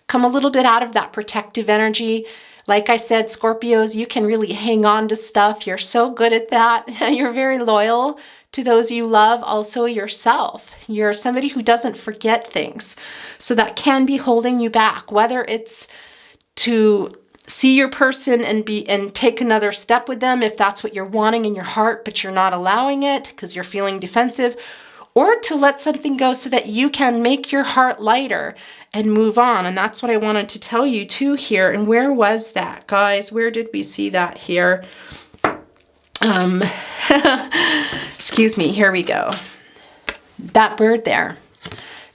come a little bit out of that protective energy. Like I said, Scorpios, you can really hang on to stuff. You're so good at that. You're very loyal to those you love, also yourself. You're somebody who doesn't forget things. So that can be holding you back, whether it's to see your person and take another step with them if that's what you're wanting in your heart, but you're not allowing it because you're feeling defensive, or to let something go so that you can make your heart lighter and move on. And that's what I wanted to tell you too here. And where was that, guys? Where did we see that here? Excuse me, here we go. That bird there,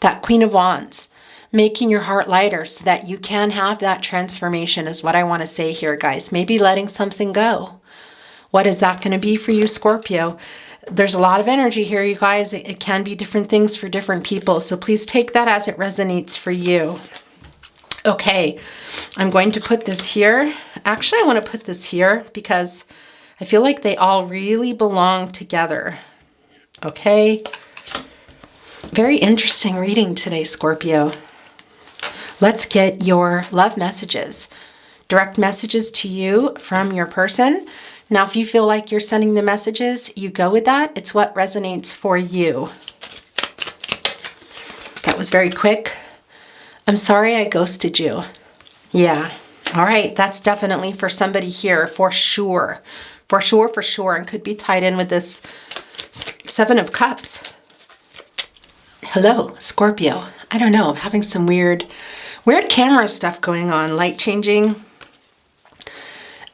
that Queen of Wands, making your heart lighter so that you can have that transformation is what I want to say here, guys. Maybe letting something go. What is that going to be for you, Scorpio? There's a lot of energy here, you guys. It can be different things for different people. So please take that as it resonates for you. Okay, I'm going to put this here. Actually, I want to put this here because I feel like they all really belong together. Okay. Very interesting reading today, Scorpio. Let's get your love messages. Direct messages to you from your person. Now, if you feel like you're sending the messages, you go with that. It's what resonates for you. That was very quick. I'm sorry I ghosted you. Yeah. All right. That's definitely for somebody here, for sure. For sure, and could be tied in with this 7 of Cups. Hello, Scorpio. I don't know. I'm having some weird camera stuff going on. Light changing.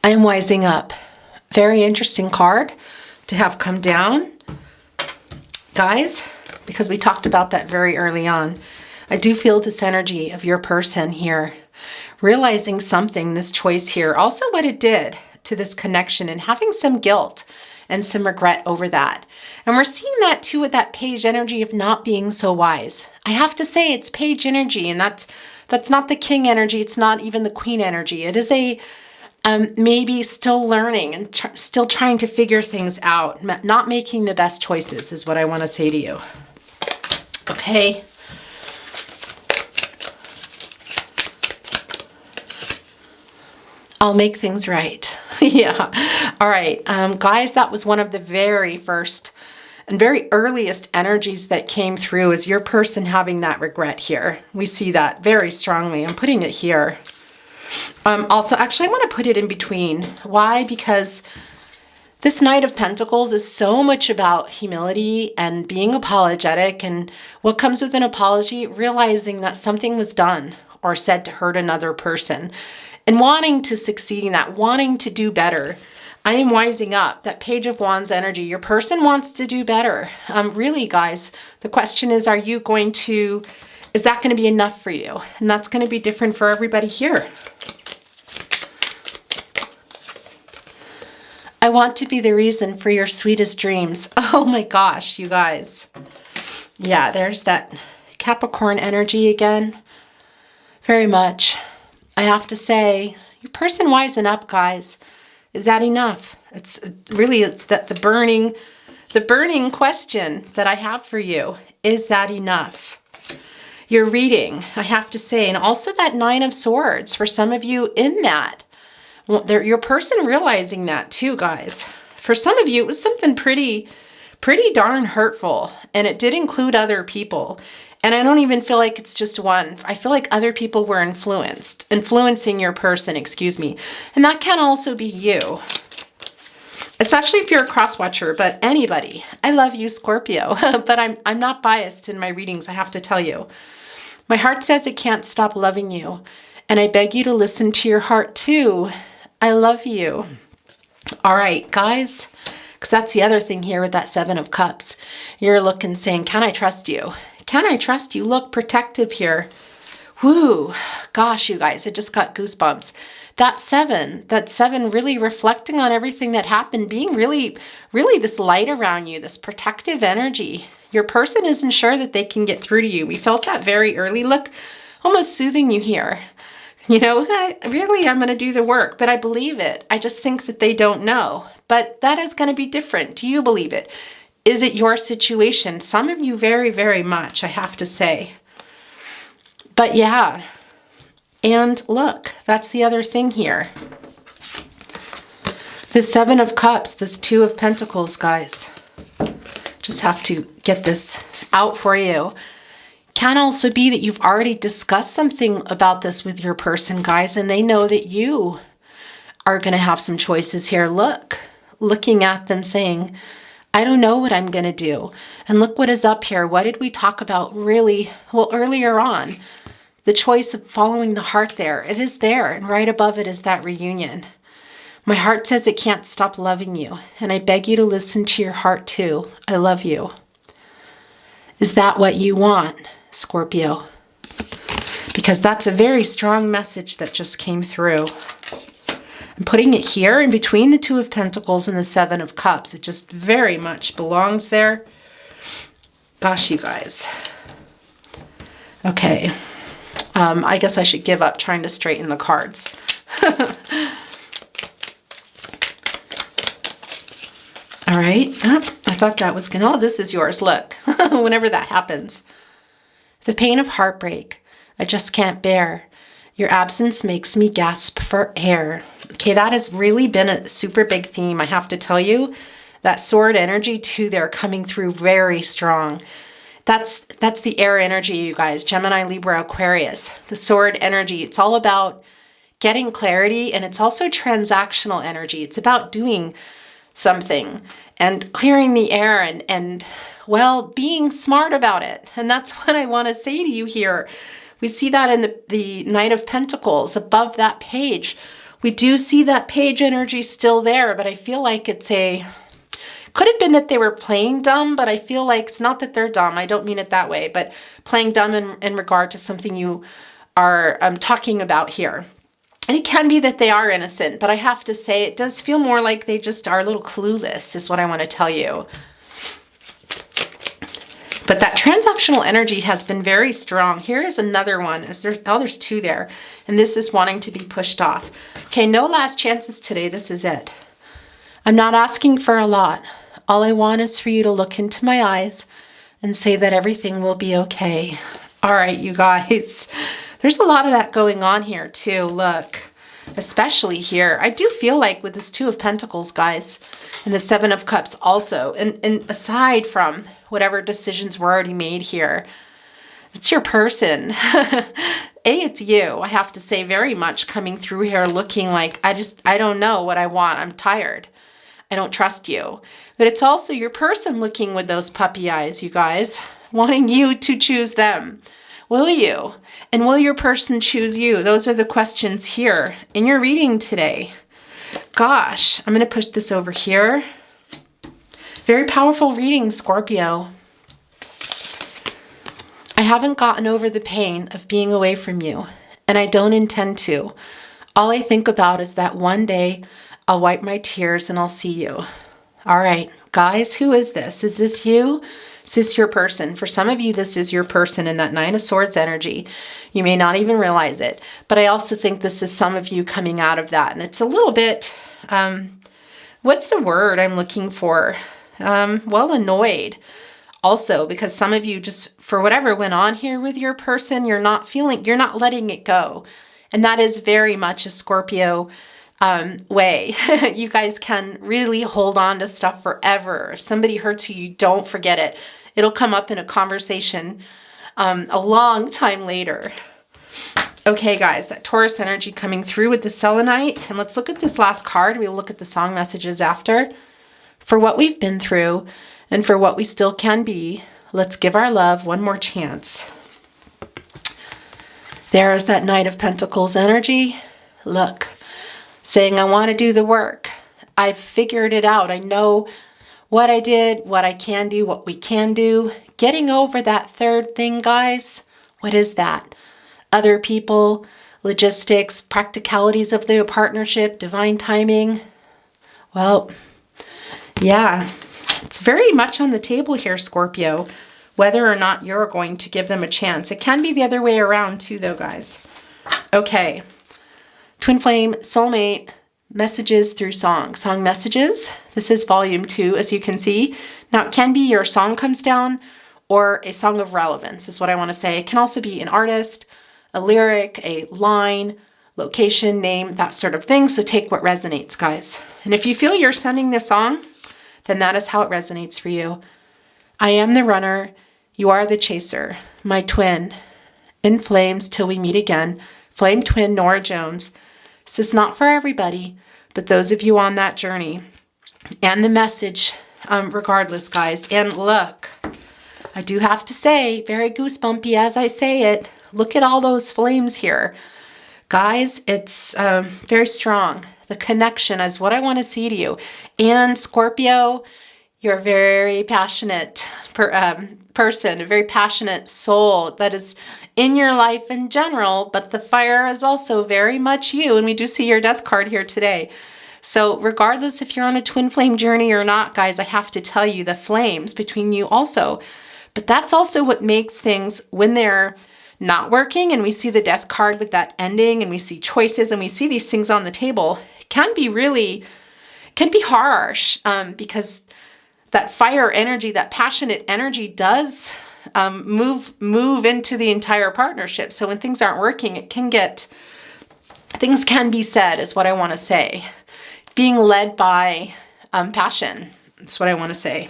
I am wising up. Very interesting card to have come down. Guys, because we talked about that very early on, I do feel this energy of your person here. Realizing something, this choice here. Also what it did to this connection and having some guilt and some regret over that. And we're seeing that too with that page energy of not being so wise. I have to say it's page energy, and that's not the king energy. It's not even the queen energy. It is a maybe still learning and still trying to figure things out. Not making the best choices is what I want to say to you. Okay. I'll make things right. Yeah. All right. Guys, that was one of the very first and very earliest energies that came through, is your person having that regret here. We see that very strongly. I'm putting it here. Also, actually, I want to put it in between. Why? Because this Knight of Pentacles is so much about humility and being apologetic, and what comes with an apology, realizing that something was done or said to hurt another person. And wanting to succeed in that, wanting to do better. I am wising up. That Page of Wands energy. Your person wants to do better. Really, guys, the question is, is that going to be enough for you? And that's going to be different for everybody here. I want to be the reason for your sweetest dreams. Oh my gosh, you guys. Yeah, there's that Capricorn energy again. Very much. I have to say, your person wisen up, guys. Is that enough? It's the burning question that I have for you. Is that enough? Your reading, I have to say, and also that 9 of Swords for some of you in that. Your person realizing that too, guys. For some of you, it was something pretty darn hurtful, and it did include other people. And I don't even feel like it's just one. I feel like other people were influencing your person, excuse me. And that can also be you, especially if you're a cross-watcher, but anybody. I love you, Scorpio, but I'm not biased in my readings, I have to tell you. My heart says it can't stop loving you, and I beg you to listen to your heart too. I love you. All right, guys, because that's the other thing here with that 7 of Cups. You're looking, saying, can I trust you? Can I trust you? Look, protective here. Whoo, gosh, you guys, I just got goosebumps. That seven really reflecting on everything that happened, being really, really this light around you, this protective energy. Your person isn't sure that they can get through to you. We felt that very early. Look, almost soothing you here. You know, really, I'm going to do the work, but I believe it. I just think that they don't know. But that is going to be different. Do you believe it? Is it your situation? Some of you very, very much, I have to say. But yeah, and look, that's the other thing here. The Seven of Cups, this Two of Pentacles, guys. Just have to get this out for you. Can also be that you've already discussed something about this with your person, guys, and they know that you are going to have some choices here. Look, looking at them saying, I don't know what I'm going to do. And look what is up here. What did we talk about really, well, earlier on? The choice of following the heart there. It is there, and right above it is that reunion. My heart says it can't stop loving you, and I beg you to listen to your heart too. I love you. Is that what you want, Scorpio? Because that's a very strong message that just came through. I'm putting it here in between the Two of Pentacles and the Seven of Cups. It just very much belongs there. Gosh, you guys. Okay. I guess I should give up trying to straighten the cards. All right. Oh, I thought that was gonna, oh, this is yours. Look, whenever that happens. The pain of heartbreak, I just can't bear. Your absence makes me gasp for air. Okay, that has really been a super big theme, I have to tell you. That sword energy too, they're coming through very strong. That's the air energy, you guys. Gemini, Libra, Aquarius. The sword energy. It's all about getting clarity, and it's also transactional energy. It's about doing something and clearing the air and well, being smart about it. And that's what I want to say to you here. We see that in the Knight of Pentacles above that page. We do see that page energy still there, but I feel like it's could have been that they were playing dumb, but I feel like it's not that they're dumb. I don't mean it that way, but playing dumb in regard to something you are talking about here. And it can be that they are innocent, but I have to say it does feel more like they just are a little clueless is what I want to tell you. But that transactional energy has been very strong. Here is another one. There's two there. And this is wanting to be pushed off. Okay, no last chances today. This is it. I'm not asking for a lot. All I want is for you to look into my eyes and say that everything will be okay. All right, you guys. There's a lot of that going on here too. Look, especially here. I do feel like with this Two of Pentacles, guys, and the Seven of Cups also, and aside from whatever decisions were already made here, it's your person. It's you. I have to say very much coming through here looking like, I don't know what I want. I'm tired. I don't trust you. But it's also your person looking with those puppy eyes, you guys, wanting you to choose them. Will you? And will your person choose you? Those are the questions here in your reading today. Gosh, I'm going to push this over here. Very powerful reading, Scorpio. I haven't gotten over the pain of being away from you, and I don't intend to. All I think about is that one day I'll wipe my tears and I'll see you. All right, guys, who is this? Is this you? Is this your person? For some of you, this is your person in that Nine of Swords energy. You may not even realize it, but I also think this is some of you coming out of that. And it's a little bit, what's the word I'm looking for? Well, annoyed. Also, because some of you just, for whatever went on here with your person, you're not letting it go. And that is very much a Scorpio way. You guys can really hold on to stuff forever. If somebody hurts you, don't forget it. It'll come up in a conversation a long time later. Okay, guys, that Taurus energy coming through with the selenite. And let's look at this last card. We'll look at the song messages after. For what we've been through and for what we still can be, let's give our love one more chance. There's that Knight of Pentacles energy. Look, saying I want to do the work. I've figured it out. I know what I did, what I can do, what we can do. Getting over that third thing, guys. What is that? other people, logistics, practicalities of the partnership, divine timing. Well, yeah, it's very much on the table here, Scorpio, whether or not you're going to give them a chance. It can be the other way around too, though, guys. Okay. Twin Flame, Soulmate, messages through song. Song messages. This is volume 2, as you can see. Now, it can be your song comes down or a song of relevance is what I want to say. It can also be an artist, a lyric, a line, location, name, that sort of thing. So take what resonates, guys. And if you feel you're sending this song, then that is how it resonates for you. I am the runner. You are the chaser. My twin. In flames till we meet again. Flame twin Nora Jones. This is not for everybody, but those of you on that journey. And the message, regardless, guys. And look, I do have to say, very goosebumpy as I say it, look at all those flames here. Guys, it's very strong. The connection is what I want to see to you. And Scorpio, you're a very passionate person, a very passionate soul that is in your life in general, but the fire is also very much you, and we do see your death card here today. So regardless if you're on a twin flame journey or not, guys, I have to tell you the flames between you also. But that's also what makes things, when they're not working and we see the death card with that ending and we see choices and we see these things on the table, it can be harsh because that fire energy, that passionate energy does move into the entire partnership. So when things aren't working, things can be said, is what I want to say. Being led by passion, that's what I want to say.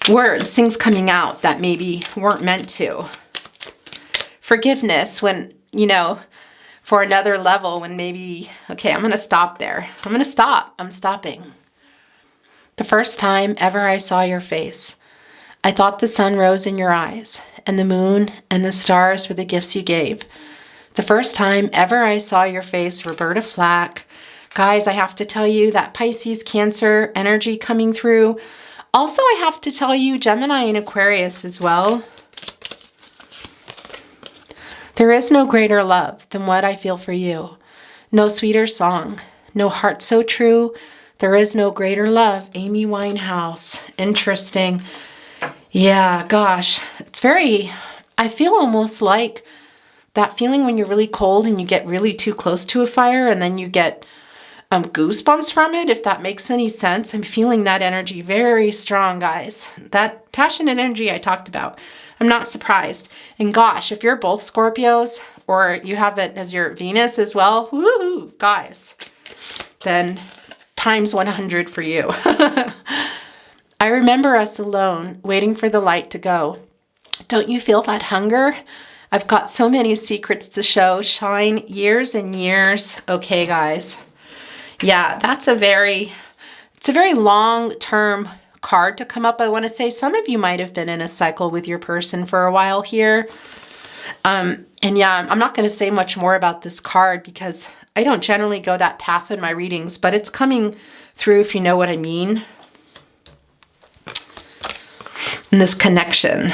Words, things coming out that maybe weren't meant to. Forgiveness when, for another level when maybe, okay, I'm going to stop there. I'm stopping. The first time ever I saw your face, I thought the sun rose in your eyes, and the moon and the stars were the gifts you gave. The first time ever I saw your face, Roberta Flack. Guys, I have to tell you that Pisces, Cancer energy coming through. Also, I have to tell you Gemini and Aquarius as well. There is no greater love than what I feel for you. No sweeter song. No heart so true. There is no greater love. Amy Winehouse. Interesting. Yeah, gosh. It's I feel almost like that feeling when you're really cold and you get really too close to a fire and then you get goosebumps from it, if that makes any sense. I'm feeling that energy very strong, guys. That passionate energy I talked about. I'm not surprised. And gosh, if you're both Scorpios or you have it as your Venus as well, woohoo, guys, then times 100 for you. I remember us alone, waiting for the light to go. Don't you feel that hunger? I've got so many secrets to show. Shine years and years. Okay, guys. Yeah, it's a very long-term card to come up. I want to say some of you might have been in a cycle with your person for a while here. And yeah, I'm not going to say much more about this card because I don't generally go that path in my readings, but it's coming through, if you know what I mean. And this connection.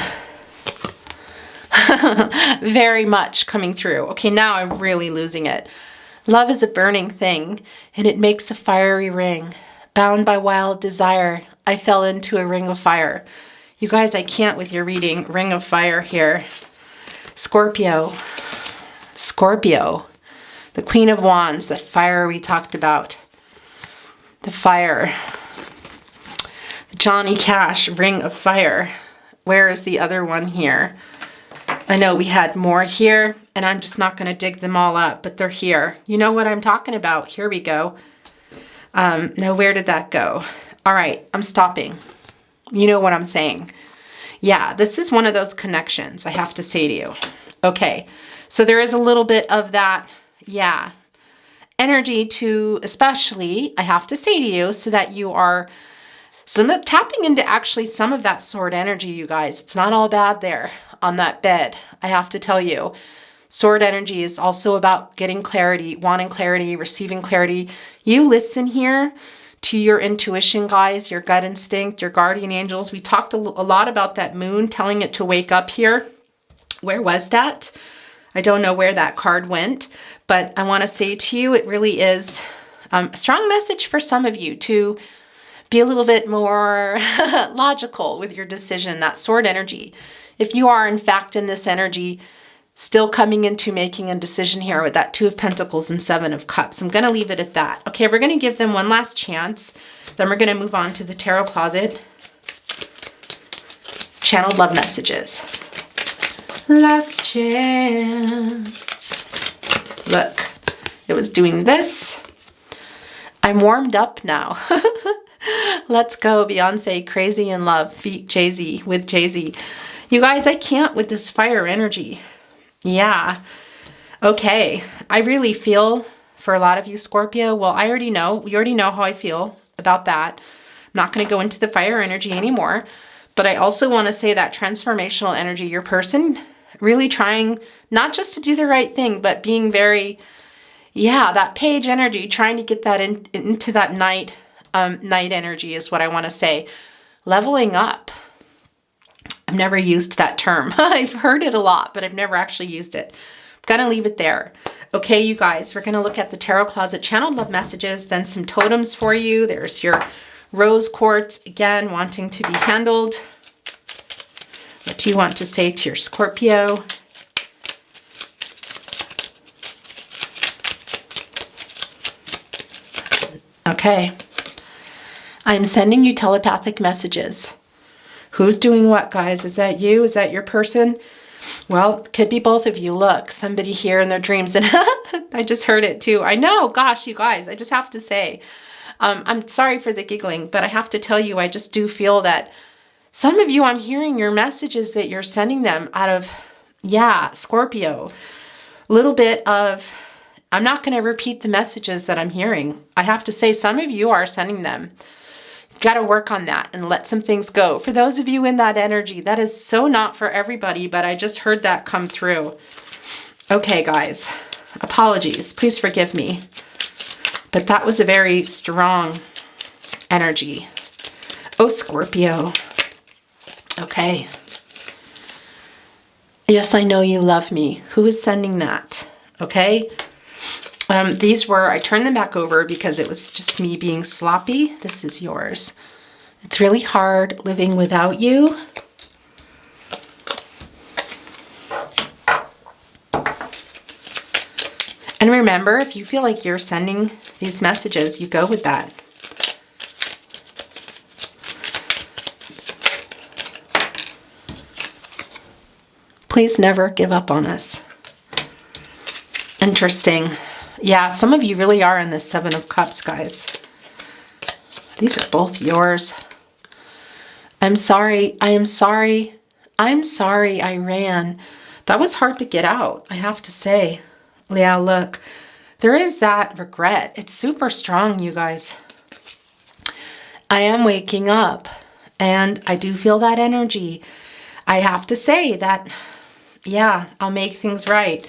Very much coming through. Okay, now I'm really losing it. Love is a burning thing, and it makes a fiery ring. Bound by wild desire, I fell into a ring of fire. You guys, I can't with your reading. Ring of fire here. Scorpio. Scorpio. The Queen of Wands, that fire we talked about. The fire. Johnny Cash, Ring of Fire. Where is the other one here? I know we had more here, and I'm just not going to dig them all up, but they're here. You know what I'm talking about. Here we go. Now, where did that go? All right, I'm stopping. You know what I'm saying. Yeah, this is one of those connections, I have to say to you. Okay, so there is a little bit of that, yeah, energy to, especially, I have to say to you, so that you are tapping into actually some of that sword energy, you guys. It's not all bad there on that bed, I have to tell you. Sword energy is also about getting clarity, wanting clarity, receiving clarity. You listen here to your intuition, guys, your gut instinct, your guardian angels. We talked a lot about that moon, telling it to wake up here. Where was that? I don't know where that card went, but I want to say to you, it really is a strong message for some of you to be a little bit more logical with your decision, that sword energy. If you are, in fact, in this energy, still coming into making a decision here with that Two of Pentacles and Seven of Cups. I'm going to leave it at that. Okay, we're going to give them one last chance. Then we're going to move on to the Tarot Closet. Channeled love messages. Last chance. Look, it was doing this. I'm warmed up now. Let's go, Beyonce, Crazy in Love, feat Jay-Z with Jay-Z. You guys, I can't with this fire energy. Yeah. Okay. I really feel for a lot of you, Scorpio. Well, I already know. You already know how I feel about that. I'm not going to go into the fire energy anymore. But I also want to say that transformational energy, your person really trying not just to do the right thing, but being very, yeah, that page energy, trying to get that into that night energy is what I want to say. Leveling up. I've never used that term. I've heard it a lot, but I've never actually used it. I'm going to leave it there. Okay, you guys, we're going to look at the Tarot Closet channeled love messages, then some totems for you. There's your rose quartz, again, wanting to be handled. What do you want to say to your Scorpio? Okay. I'm sending you telepathic messages. Who's doing what, guys? Is that you? Is that your person? Well, it could be both of you. Look, somebody here in their dreams. And I just heard it too. I know. Gosh, you guys, I just have to say, I'm sorry for the giggling, but I have to tell you, I just do feel that some of you, I'm hearing your messages that you're sending them out of, yeah, Scorpio. A little bit of, I'm not going to repeat the messages that I'm hearing. I have to say, some of you are sending them. Got to work on that and let some things go. For those of you in that energy, that is so not for everybody, but I just heard that come through. Okay, guys, apologies. Please forgive me. But that was a very strong energy. Oh, Scorpio. Okay. Yes, I know you love me. Who is sending that? Okay. These were, I turned them back over because it was just me being sloppy. This is yours. It's really hard living without you. And remember, if you feel like you're sending these messages, you go with that. Please never give up on us. Interesting. Yeah, some of you really are in the Seven of Cups, guys. These are both yours. I'm sorry. I am sorry. I'm sorry I ran. That was hard to get out, I have to say. Yeah, look. There is that regret. It's super strong, you guys. I am waking up, and I do feel that energy. I have to say that, yeah, I'll make things right.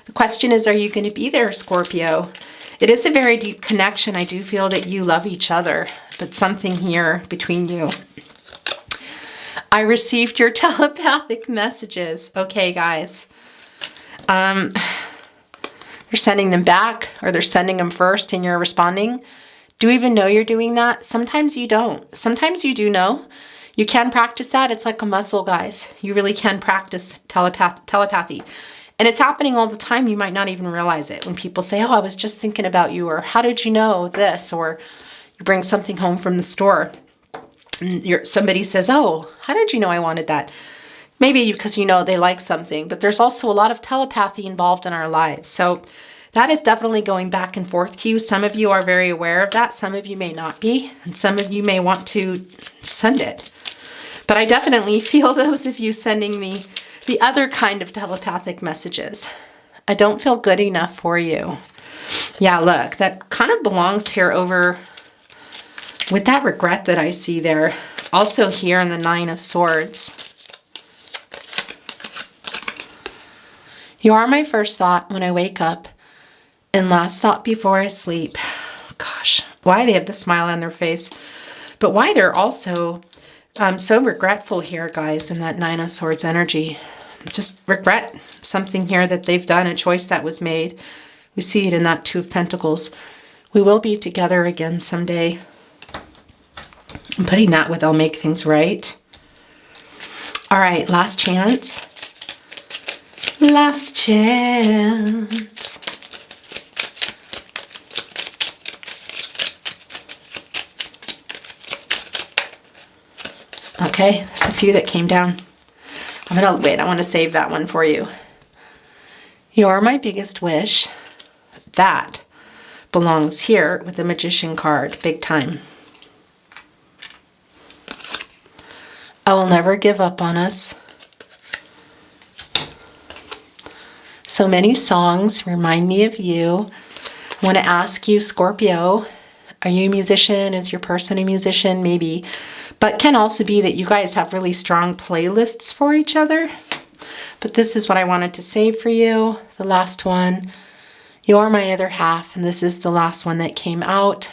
The question is, are you going to be there, Scorpio? It is a very deep connection. I do feel that you love each other, but something here between you. I received your telepathic messages. Okay, guys. You're sending them back, or they're sending them first and you're responding. Do you even know you're doing that? Sometimes you don't. Sometimes you do know. You can practice that. It's like a muscle, guys. You really can practice telepathy. And it's happening all the time. You might not even realize it. When people say, oh, I was just thinking about you, or how did you know this? Or you bring something home from the store, and somebody says, oh, how did you know I wanted that? Maybe because you know they like something, but there's also a lot of telepathy involved in our lives. So that is definitely going back and forth to you. Some of you are very aware of that. Some of you may not be, and some of you may want to send it. But I definitely feel those of you sending me the other kind of telepathic messages. I don't feel good enough for you. Yeah, look, that kind of belongs here over with that regret that I see there. Also here in the Nine of Swords. You are my first thought when I wake up and last thought before I sleep. Gosh, why they have the smile on their face, but why they're also so regretful here, guys, in that Nine of Swords energy. just regret something here that they've done, a choice that was made. We see it in that Two of Pentacles. We will be together again someday. I'm putting that with I'll make things right. All right, last chance. Last chance. Okay, there's a few that came down. I'm gonna wait, I want to save that one for you. You're my biggest wish. That belongs here with the Magician card, big time. I will never give up on us. So many songs remind me of you. I want to ask you, Scorpio, are you a musician? Is your person a musician? Maybe. But can also be that you guys have really strong playlists for each other. But this is what I wanted to save for you. The last one. You're my other half. And this is the last one that came out.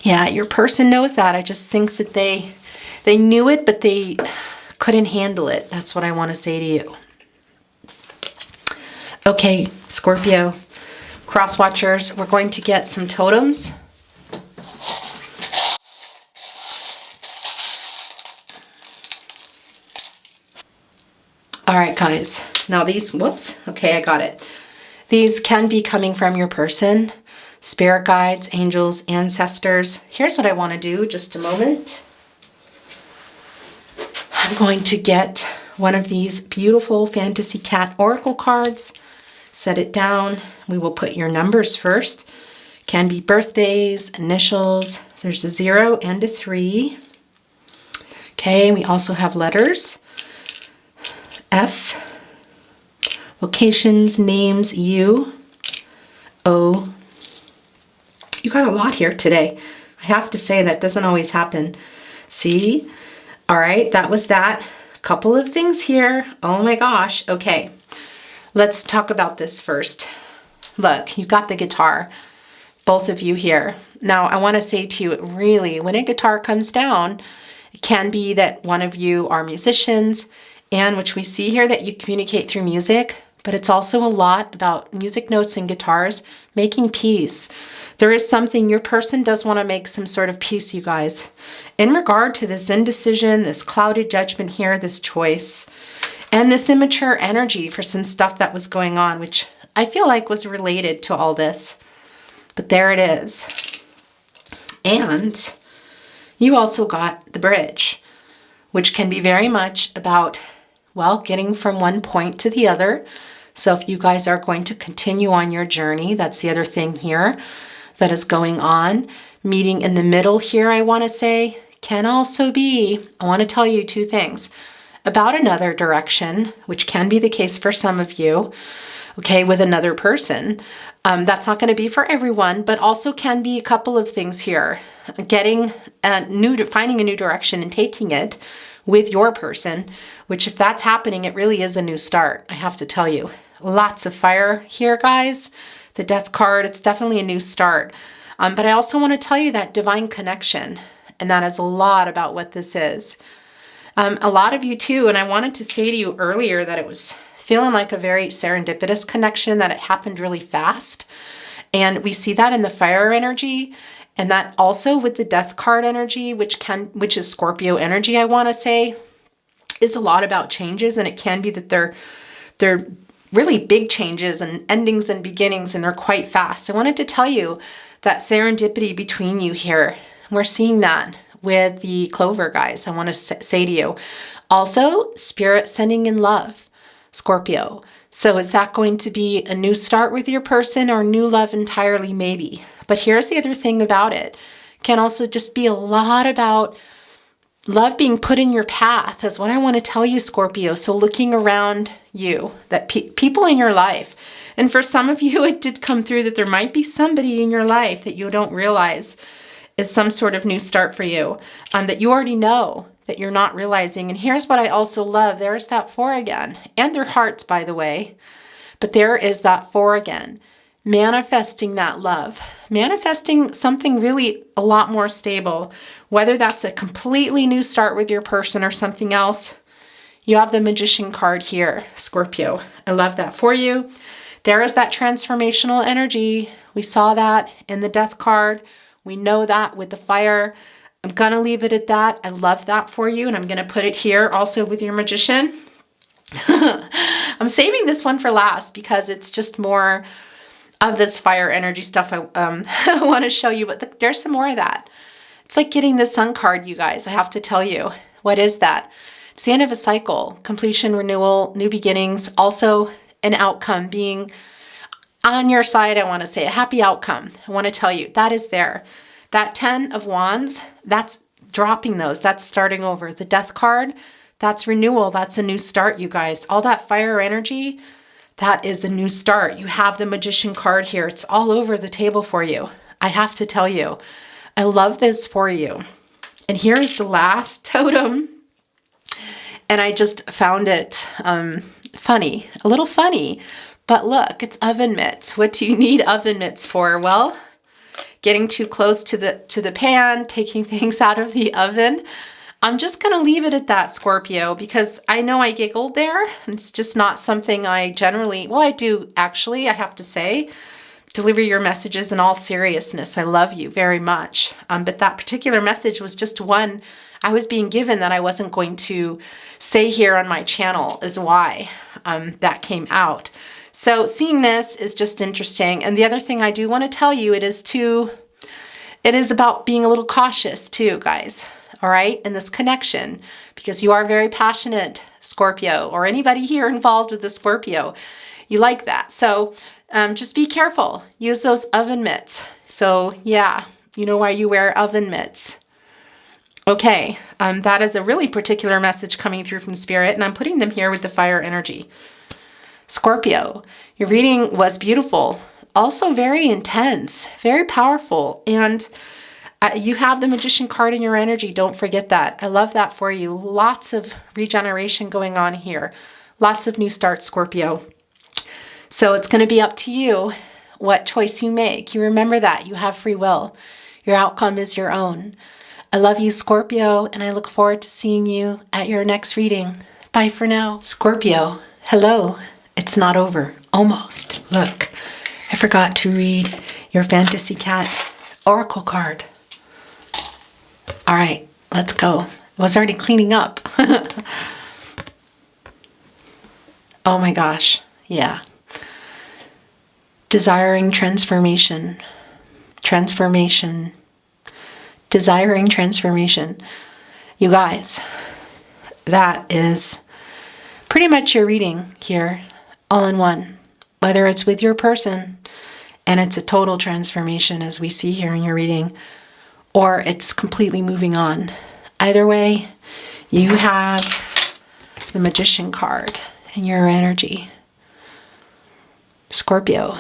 Yeah, your person knows that. I just think that they knew it, but they couldn't handle it. That's what I want to say to you. Okay, Scorpio, cross watchers, we're going to get some totems. All right, guys. Now these, whoops. Okay, I got it. These can be coming from your person. Spirit guides, angels, ancestors. Here's what I want to do, just a moment. I'm going to get one of these beautiful Fantasy Cat Oracle cards. Set it down. We will put your numbers first. Can be birthdays, initials. There's a 0 and a 3. Okay, we also have letters. F. Locations, names, U. O. You got a lot here today. I have to say that doesn't always happen. C. All right, that was that. Couple of things here. Oh my gosh. Okay. Let's talk about this first. Look, you've got the guitar, both of you here. Now, I want to say to you, really, when a guitar comes down, it can be that one of you are musicians, and which we see here that you communicate through music, but it's also a lot about music notes and guitars, making peace. There is something, your person does want to make some sort of peace, you guys, in regard to this indecision, this clouded judgment here, this choice. And this immature energy for some stuff that was going on, which I feel like was related to all this. But there it is. And you also got the bridge, which can be very much about, well, getting from one point to the other. So if you guys are going to continue on your journey, that's the other thing here that is going on. Meeting in the middle here, I want to say, can also be, I want to tell you two things. About another direction, which can be the case for some of you, okay, with another person. That's not going to be for everyone, but also can be a couple of things here. Finding a new direction and taking it with your person, which if that's happening, it really is a new start, I have to tell you. Lots of fire here, guys. The Death card, it's definitely a new start. But I also want to tell you that divine connection, and that is a lot about what this is. A lot of you too, and I wanted to say to you earlier that it was feeling like a very serendipitous connection, that it happened really fast. And we see that in the fire energy, and that also with the Death card energy, which is Scorpio energy, I want to say, is a lot about changes, and it can be that they're really big changes and endings and beginnings, and they're quite fast. I wanted to tell you that serendipity between you here. We're seeing that with the Clover, guys. I want to say to you. Also, Spirit sending in love, Scorpio. So is that going to be a new start with your person or new love entirely? Maybe. But here's the other thing about it. Can also just be a lot about love being put in your path, is what I want to tell you, Scorpio. So looking around you, that people in your life. And for some of you, it did come through that there might be somebody in your life that you don't realize is some sort of new start for you, that you already know that you're not realizing. And here's what I also love. There's that 4 again, and their hearts, by the way. But there is that 4 again, manifesting that love, manifesting something really a lot more stable, whether that's a completely new start with your person or something else. You have the Magician card here, Scorpio. I love that for you. There is that transformational energy. We saw that in the Death card. We know that with the Fire. I'm going to leave it at that. I love that for you, and I'm going to put it here also with your Magician. I'm saving this one for last because it's just more of this fire energy stuff I want to show you, but there's some more of that. It's like getting the Sun card, you guys. I have to tell you. What is that? It's the end of a cycle, completion, renewal, new beginnings, also an outcome being on your side. I want to say a happy outcome. I want to tell you that is there. That 10 of Wands, that's dropping those. That's starting over. The Death card, that's renewal. That's a new start, you guys. All that fire energy, that is a new start. You have the Magician card here. It's all over the table for you. I have to tell you, I love this for you. And here is the last totem. And I just found it funny, a little funny. But look, it's oven mitts. What do you need oven mitts for? Well, getting too close to the pan, taking things out of the oven. I'm just going to leave it at that, Scorpio, because I know I giggled there. It's just not something I generally, well, I do actually, I have to say, deliver your messages in all seriousness. I love you very much. But that particular message was just one I was being given that I wasn't going to say here on my channel is why that came out. So seeing this is just interesting. And the other thing I do want to tell you, it is about being a little cautious too, guys. All right, in this connection, because you are very passionate, Scorpio, or anybody here involved with the Scorpio, you like that. So just be careful. Use those oven mitts. So yeah, you know why you wear oven mitts. Okay, that is a really particular message coming through from Spirit, and I'm putting them here with the fire energy. Scorpio, your reading was beautiful, also very intense, very powerful, and you have the Magician card in your energy. Don't forget that. I love that for you. Lots of regeneration going on here. Lots of new starts, Scorpio. So it's going to be up to you what choice you make. You remember that. You have free will. Your outcome is your own. I love you, Scorpio, and I look forward to seeing you at your next reading. Bye for now. Scorpio, hello. It's not over. Almost. Look, I forgot to read your Fantasy Cat Oracle card. All right, let's go. I was already cleaning up. Oh my gosh. Yeah. Desiring transformation. Transformation. Desiring transformation. You guys, that is pretty much your reading here, all in one. Whether it's with your person, and it's a total transformation as we see here in your reading, or it's completely moving on. Either way, you have the Magician card in your energy. Scorpio.